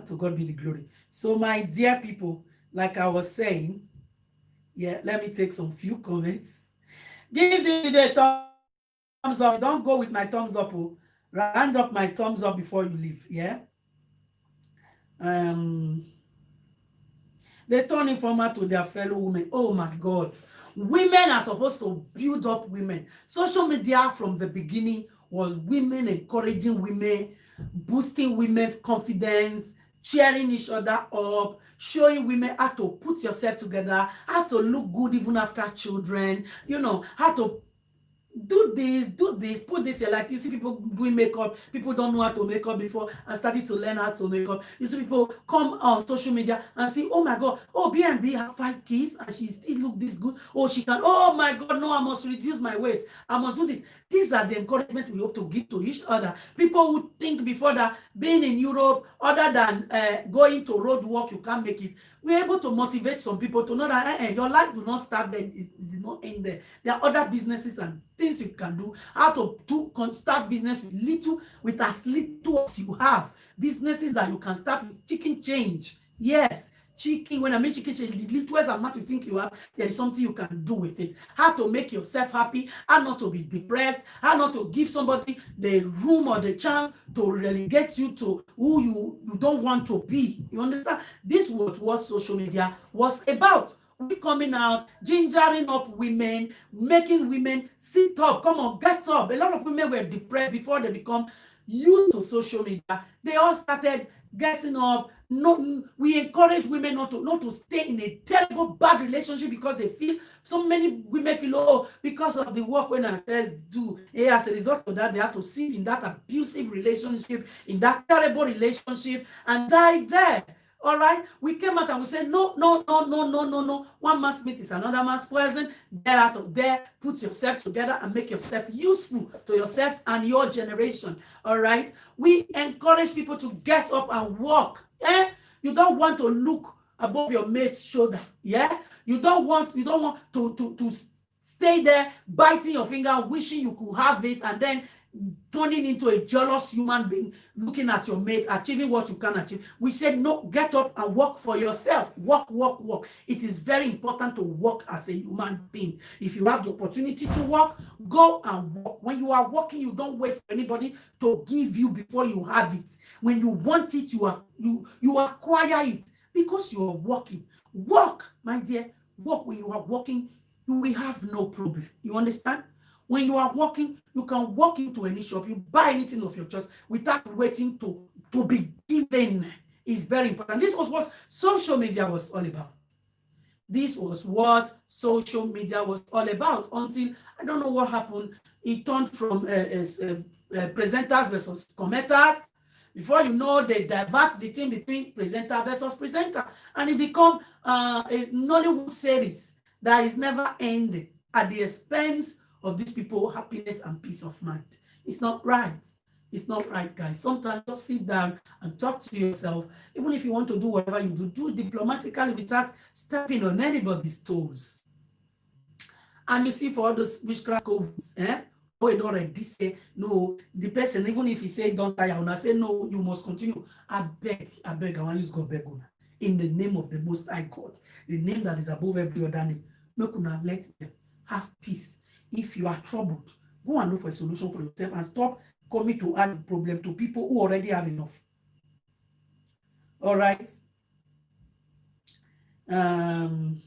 To God be the glory. So my dear people, like I was saying, yeah, let me take some few comments. Give the video a thumbs up. Don't go with my thumbs up. Round up my thumbs up before you leave. Yeah. They turn informer to their fellow women. Oh my God. Women are supposed to build up women. Social media from the beginning was women encouraging women, boosting women's confidence, cheering each other up, showing women how to put yourself together, how to look good even after children, you know, how to do this, put this here. Like you see people doing makeup, people don't know how to make up before and started to learn how to make up. You see people come on social media and see, oh my God, oh, B&B have 5 kids and she still look this good. Oh, she can, oh my God, no, I must reduce my weight. I must do this. These are the encouragement we hope to give to each other. People who think before that being in Europe, other than going to road work, you can't make it. we're able to motivate some people to know that your life do not start there, it did not end there. There are other businesses and things you can do. How to start business with as little as you have. Businesses that you can start with chicken change. Yes, chicken. When I mean chicken change, the littlest amount you think you have, there is something you can do with it. How to make yourself happy, how not to be depressed, how not to give somebody the room or the chance to relegate you to who you don't want to be. You understand? This was what social media was about. We coming out, gingering up women, making women sit up. Come on, get up. A lot of women were depressed before they become used to social media. They all started getting up. No, we encourage women not to stay in a terrible bad relationship because they feel, so many women feel, oh, because of the work when I first do, as a result of that, they have to sit in that abusive relationship, in that terrible relationship, and die there. All right, we came out and we said, no, no, no, no, no, no, no. One man's meat is another man's poison. Get out of there, put yourself together and make yourself useful to yourself and your generation. All right, we encourage people to get up and walk. You don't want to look above your mate's shoulder. You don't want to stay there biting your finger, wishing you could have it, and then turning into a jealous human being, looking at your mate, achieving what you can achieve. We said, no, get up and work for yourself. Work. It is very important to work as a human being. If you have the opportunity to work, go and work. When you are working, you don't wait for anybody to give you before you have it. When you want it, you acquire it because you are working. Work, my dear. Work. When you are working, you will have no problem. You understand? When you are working, you can walk into any shop, you buy anything of your choice without waiting to be given. It's very important. This was what social media was all about. This was what social media was all about until, I don't know what happened. It turned from presenters versus commenters. Before you know, they divert the thing between presenter versus presenter. And it become a Nollywood series that is never ending at the expense of these people happiness and peace of mind. It's not right. It's not right, guys. Sometimes just sit down and talk to yourself. Even if you want to do whatever you do it diplomatically without stepping on anybody's toes. And you see, for all those witchcraft covens, we don't already say no. The person, even if he say don't tire, when I say no, you must continue. I beg, I want you to go beg on. In the name of the Most High God, the name that is above every other name, make una let them have peace. If you are troubled, go and look for a solution for yourself and stop coming to add the problem to people who already have enough. All right. You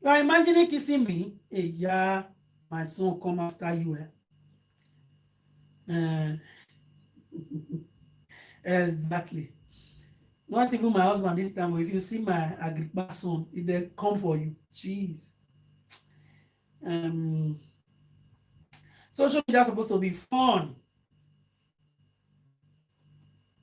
are imagining kissing me? Hey, yeah, my son come after you. Exactly. Not even my husband this time. If you see my Agrippa son, if they come for you, jeez. Social media is supposed to be fun.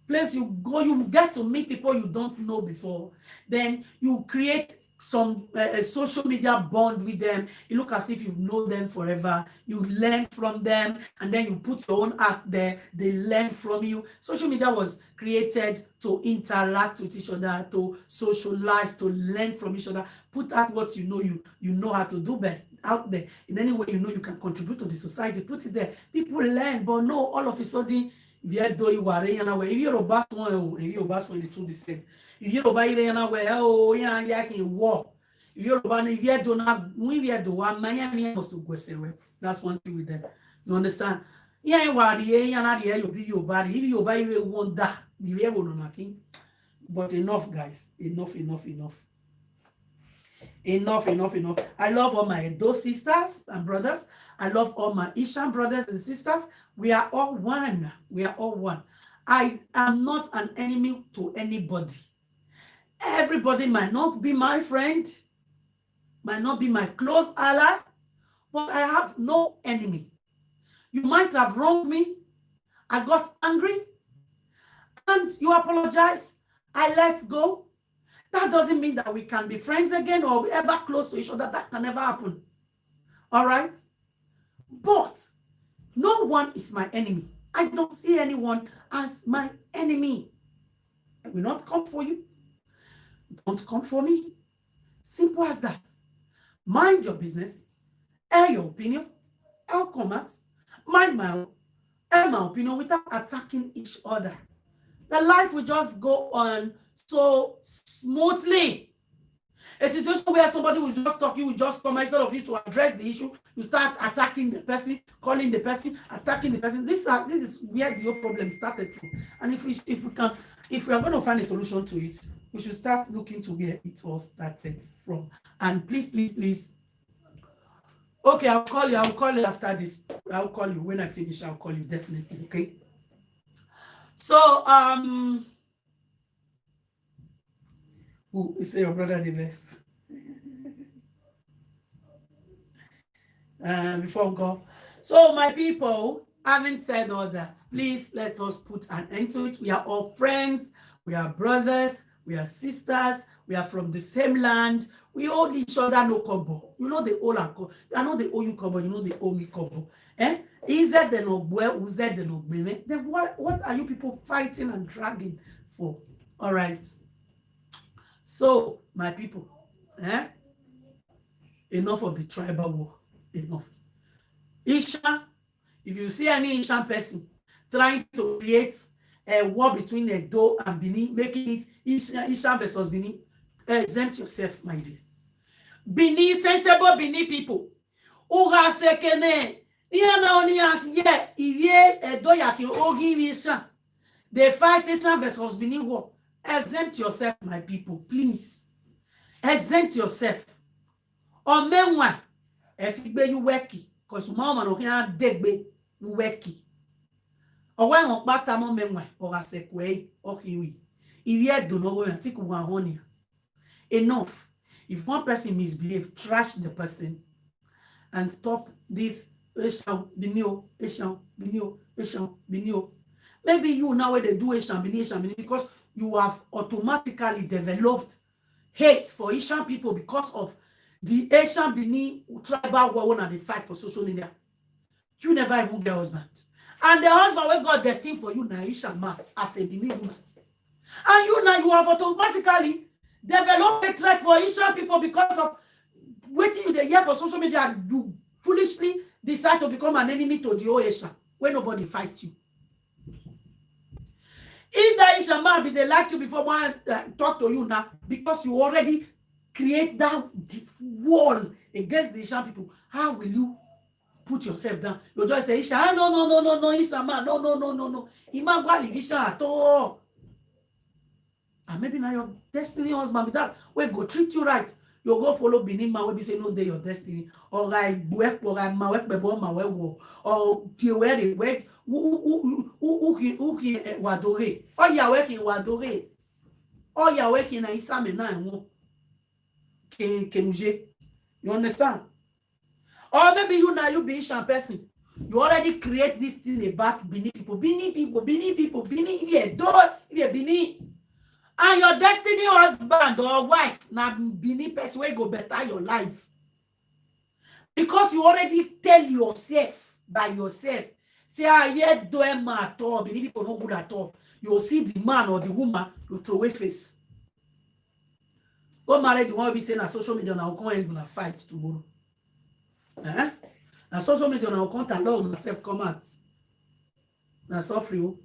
Place you go, you get to meet people you don't know before. Then you create some social media bond with them. You look as if you've known them forever. You learn from them, and then you put your own act there. They learn from you. Social media was created to interact with each other, to socialize, to learn from each other. Put out what you know how to do best out there. In any way you know you can contribute to the society. Put it there. People learn, but no, all of a sudden, if Yoruba the truth is said, if Yoruba if Yoruba must go. That's one thing with them. You understand? But enough, guys. Enough. I love all my Edo sisters and brothers. I love all my Ishan brothers and sisters. We are all one. I am not an enemy to anybody. Everybody might not be my friend, might not be my close ally, but I have no enemy. You might have wronged me. I got angry and you apologize. I let go. That doesn't mean that we can be friends again or be ever close to each other. That can never happen. All right? But no one is my enemy. I don't see anyone as my enemy. I will not come for you. Don't come for me. Simple as that. Mind your business. Air your opinion. I'll come out. Mind my own. Air my opinion without attacking each other. The life will just go on so smoothly. A situation where somebody will just talk, you will just come, instead of you to address the issue, you start attacking the person, calling the person, attacking the person. This is where the whole problem started from. And if we are going to find a solution to it, we should start looking to where it all started from. And please. Okay, I'll call you after this. I'll call you when I finish. I'll call you definitely. Okay. So who is your brother the best? Before we go. So my people, having said all that, please let us put an end to it. We are all friends, we are brothers, we are sisters, we are from the same land. We owe each other no kobo. You know the old kobo. I know they owe you kobo, you know they owe me kobo. Is that the no boy, who's that the no bene? Then what are you people fighting and dragging for? All right. So, my people, enough of the tribal war. Enough. Ishan, if you see any Ishan person trying to create a war between Edo and Benin, making it Ishan versus Benin, exempt yourself, my dear. Benin, sensible Benin people, Uga sekene, they fight Ishan versus Benin war. Exempt yourself, my people, please. Exempt yourself. Or meanwhile, if you work, because mama no can degbe you work. Or when on back time meanwhile, or a sequay, or kiwi. If you don't know where I take one honey. Enough. If one person misbehave, trash the person and stop this. Maybe you now where they do Ishan because you have automatically developed hate for Ishan people because of the Ishan Benin tribal war and the fight for social media. You never even get husband. And the husband will God destined for you now, Ishan man, as a Benin woman. And you now you have automatically developed a threat for Ishan people because of waiting you the year for social media and you foolishly decide to become an enemy to the whole Ishan where nobody fights you. If that Ishan man be they like you before one talk to you now because you already create that wall against the Ishan people, how will you put yourself down? You just say Ishan, no, Ishan man, no. Imagine Ishan at all. And maybe now your destiny husband with that will go treat you right. You go follow Benin man will be say no day your destiny. Or like work or I ma work bebo ma work or you wear it work who wadore. Or you working wadore. Or you working na Islam na won. Kenuje. You understand? Or maybe you now you be Ishan person. You already create this thing about Benin people, yeah, Benin. And your destiny husband or wife now Benin person will go better your life. Because you already tell yourself by yourself, say, yeah, do a man at all, Benin people no good at all. You'll see the man or the woman, you throw away face. Go marry the one be saying on social media now come and gonna fight tomorrow. Now social media now can't allow myself come out. Now suffering.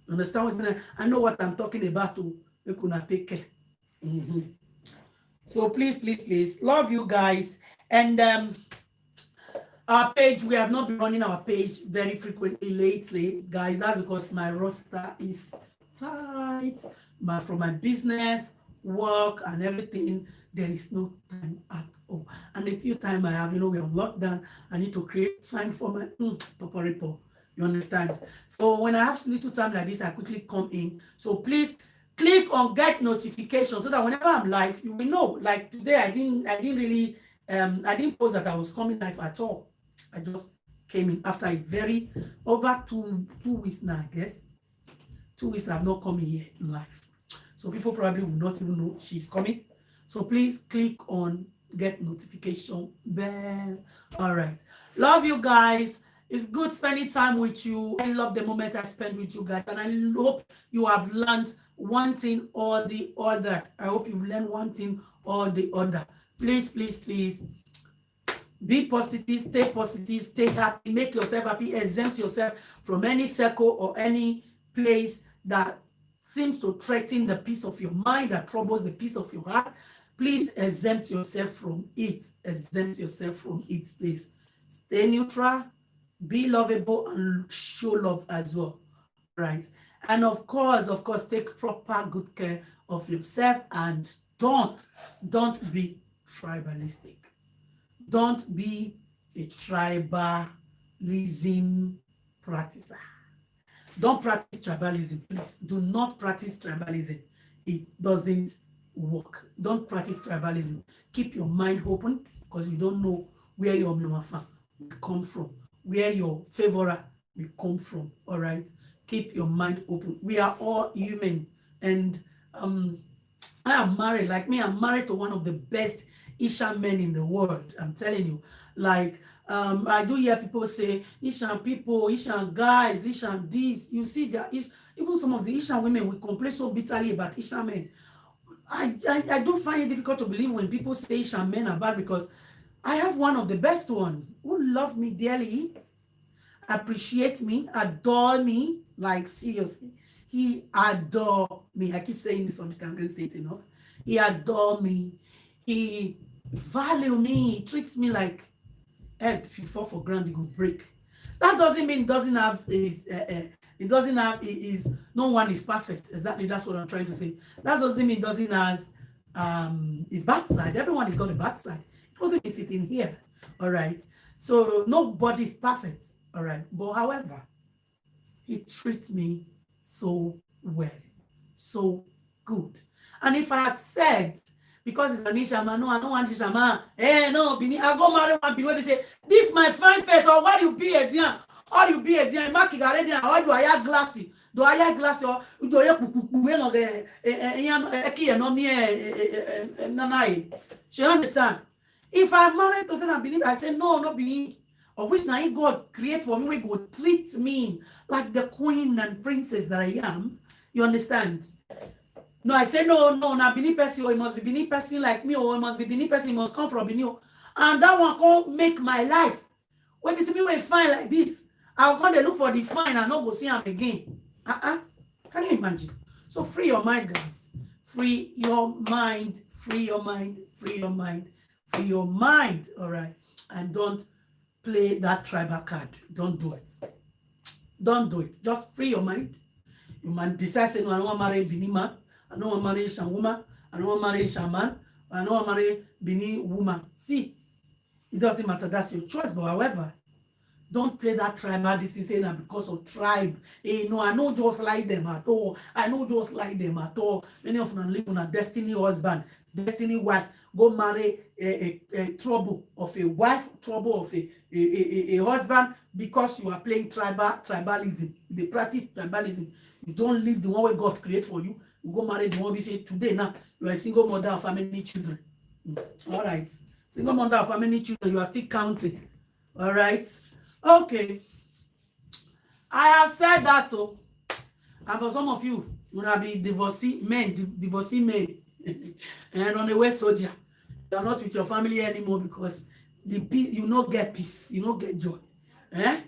Understand what I know what I'm talking about too. We could not take care. So please, love you guys. And our page, we have not been running our page very frequently lately, guys. That's because my roster is tight. But from my business, work, and everything, there is no time at all. And the few time I have, we're on lockdown. I need to create time for my report. You understand? So when I have little time like this, I quickly come in. So please click on get notification so that whenever I'm live, you will know. Like today, I didn't really I didn't post that I was coming live at all. I just came in after a very over two weeks now, I guess. 2 weeks I've not come here live. So people probably will not even know she's coming. So please click on get notification bell. All right. Love you guys. It's good spending time with you. I love the moment I spend with you guys, and I hope you have learned one thing or the other. I hope you've learned one thing or the other. Please, please, please be positive, stay happy, make yourself happy, exempt yourself from any circle or any place that seems to threaten the peace of your mind, that troubles the peace of your heart. Please exempt yourself from it. Exempt yourself from it, please. Stay neutral, be lovable, and show love as well. Right. And of course, take proper good care of yourself, and don't be tribalistic. Don't be a tribalism practicer. Don't practice tribalism, please. Do not practice tribalism. It doesn't work. Don't practice tribalism. Keep your mind open, because you don't know where your mwafa will come from, where your favorer will come from. All right. Keep your mind open. We are all human, and I am married. Like me, I'm married to one of the best Ishan men in the world. I'm telling you. Like, I do hear people say, Ishan people, Ishan guys, Ishan this. You see, even some of the Ishan women will complain so bitterly about Ishan men. I do find it difficult to believe when people say Ishan men are bad, because I have one of the best one who love me dearly, appreciate me, adore me. Like, seriously, he adore me. I keep saying this, so I can't say it enough. He adore me. He value me. He treats me like egg. If you fall for ground, you go break. That doesn't mean no one is perfect. Exactly, that's what I'm trying to say. That doesn't mean doesn't have his bad side. Everyone has got a bad side. It doesn't mean sitting here. All right. So nobody's perfect. All right. But however, he treats me so well, so good. And if I had said, because it's an Ishama, no, I don't want Ishama, no, Bini, I go marry one Bini, where they say, this my fine face, or why you be a dear, or you be a dear, Maki Garedian, or do I have glassy? Do I have glassy, or do I have kukukueno, Nanai? She understand? If I'm married to say I believe, I say, no, no, Bini, of which now God create for me, we go treat me like the queen and princess that I am. You understand? No, I say no, now Benin person, or it must be Benin person like me, or it must be Benin person, it must come from Benin. And that one can't make my life. When you see me when fine like this, I'll go and look for the fine and not go see him again. Can you imagine? So free your mind, guys. Free your mind, free your mind, free your mind, free your mind. All right. And don't play that tribal card. Don't do it. Don't do it. Just free your mind. You might decide, say, no, I don't want to marry Benin man. I don't want to marry Ishan woman. I don't want to marry Ishan man. I don't want to marry Benin woman. See, it doesn't matter. That's your choice. But however, don't play that tribal. This is saying that because of tribe. No, I don't just like them at all. I don't just like them at all. Many of them live on a destiny husband, destiny wife. Go marry a trouble of a wife, trouble of a husband, because you are playing tribalism. They practice tribalism. You don't live the one way God create for you. You go marry the one we say today now. You are a single mother of how many children? All right. Single mother of how many children? You are still counting. All right. Okay. I have said that so. And for some of you, you will be divorcee men, and on the way soldier. You are not with your family anymore because the peace, you not get peace, you not get joy.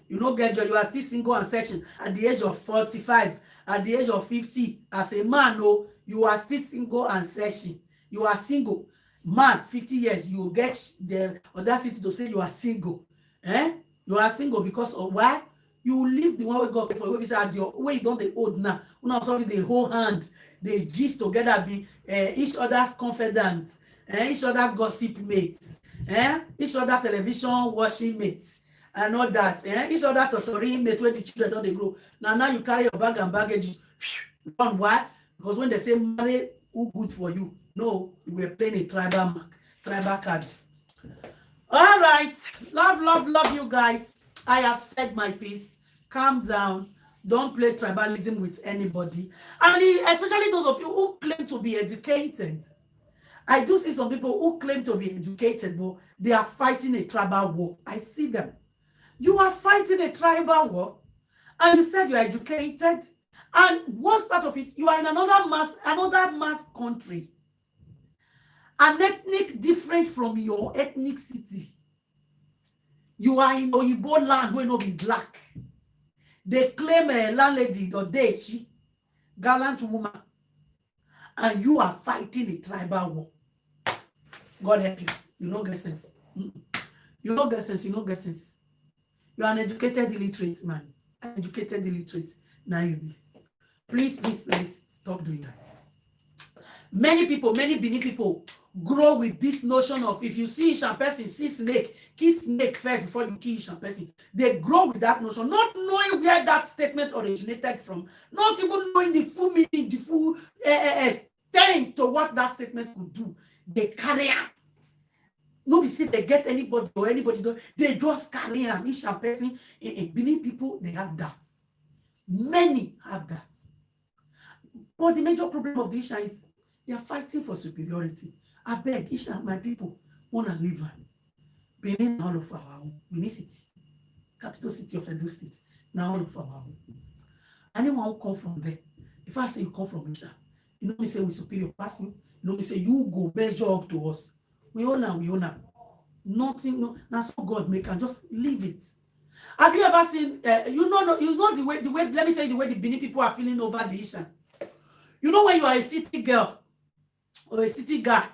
You not get joy. You are still single and searching at the age of 45, at the age of 50. As a man, no, you are still single and searching. You are single. Man, 50 years, you get the audacity to say you are single. You are single because of why? You leave the one we got for we say your way you don't they old now. Now sorry, they hold hand, they gist together, be each other's confidant, each other gossip mates, each other television watching mates, and all that, each other tutoring mate where the children don't they grow. Now you carry your bag and baggage. Run why? Because when they say marry, who good for you? No, you were playing a tribal card. All right, love you guys. I have said my piece. Calm down. Don't play tribalism with anybody, and especially those of you who claim to be educated. I do see some people who claim to be educated, but they are fighting a tribal war. I see them. You are fighting a tribal war, and you said you are educated. And worst part of it, you are in another mass country, an ethnic different from your ethnicity. You are in Oyibo land where no be black. They claim a landlady or she gallant woman, and you are fighting a tribal war. God help you. You no get sense. You no get sense. You no get sense. You are an educated illiterate man. Educated illiterate. Now you be. Please, please, please stop doing that. Many Benin people grow with this notion of if you see Ishan person, see snake, kiss snake first before you kill Ishan person. They grow with that notion, not knowing where that statement originated from, not even knowing the full meaning, the full extent to what that statement could do. They carry on. Nobody see they get anybody or anybody, they just carry on. Ishan person, Benin people, they have that. Many have that. But the major problem of the Ishan is they are fighting for superiority. I beg, Ishan, my people, want to live. Benin, all of our own. Benin City, capital city of Edo State, now all of our own. Anyone who come from there, if I say you come from Ishan, you know me say we superior person, you know me say you go measure up to us. We own her. Nothing, no, that's what God make, and just leave it. Have you ever seen, you know the way, let me tell you the way the Benin people are feeling over the Ishan. You know when you are a city girl or a city guy,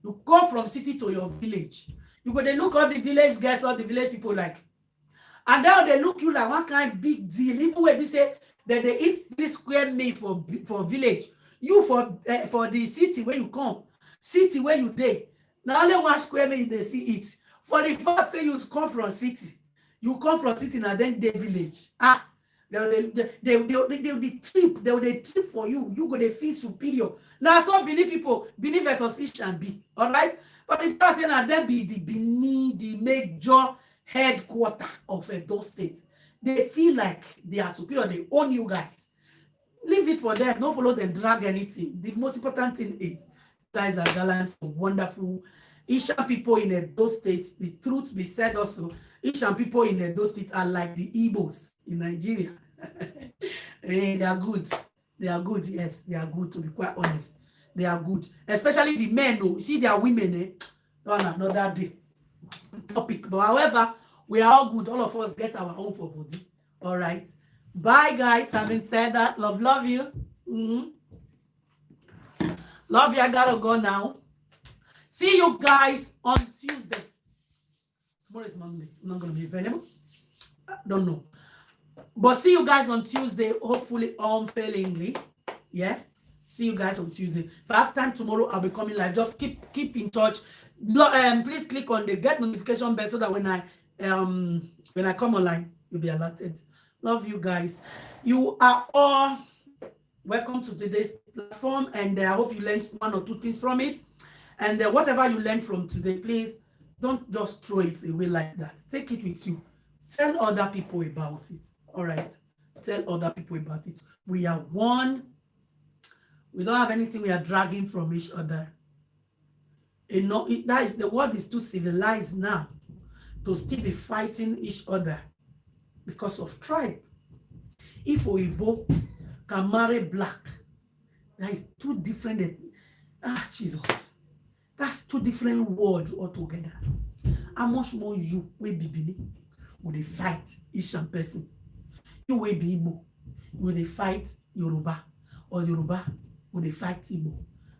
you go from city to your village. You go, they look all the village girls, all the village people like. And now they look you like one kind of big deal. Even when we say that they eat 3 square meal for village, you for the city where you come, city where you dey, now only 1 square meal they see it. For the fact say you come from city now then the village. They will trip for you. You go they feel superior. Now some Benin people, Benin versus Ishan be, all right. But if I say now then be the Benin, the major headquarter of Edo State, they feel like they are superior. They own you guys. Leave it for them. Don't follow them. Drag anything. The most important thing is you guys are gallant, wonderful. Ishan people in Edo State, the truth be said also, Ishan people in Edo State are like the Igbos in Nigeria. They are good. They are good, yes. They are good, to be quite honest. They are good. Especially the men, oh. You see, they are women, on another day topic. But however, we are all good. All of us get our own for body. All right. Bye, guys. Having said that, love you. Love you. I gotta go now. See you guys on Tuesday. Tomorrow is Monday. I'm not going to be available. I don't know. But see you guys on Tuesday, hopefully unfailingly. Yeah? See you guys on Tuesday. If I have time tomorrow, I'll be coming live. Just keep in touch. Please click on the get notification bell so that when I come online, you'll be alerted. Love you guys. You are all welcome to today's platform, and I hope you learned 1 or 2 things from it. And whatever you learned from today, please don't just throw it away like that. Take it with you. Tell other people about it. All right. Tell other people about it. We are one. We don't have anything we are dragging from each other. You know, that is, the world is too civilized now to still be fighting each other because of tribe. If Oyibo can marry black, that is 2 different. Jesus. That's 2 different words altogether. How much more you will be Benin? Will they fight Ishan person? You will be Igbo. Will they fight Yoruba? Or Yoruba? Will they fight Igbo?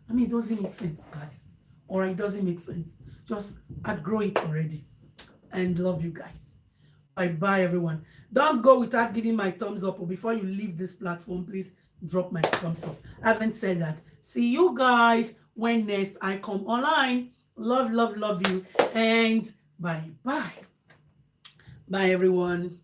I mean, it doesn't make sense, guys. Or it doesn't make sense. Just outgrow it already. And love you guys. Bye-bye, everyone. Don't go without giving my thumbs up. Or before you leave this platform, please drop my thumbs up. I haven't said that. See you guys when next I come online. Love you. And bye-bye. Bye, everyone.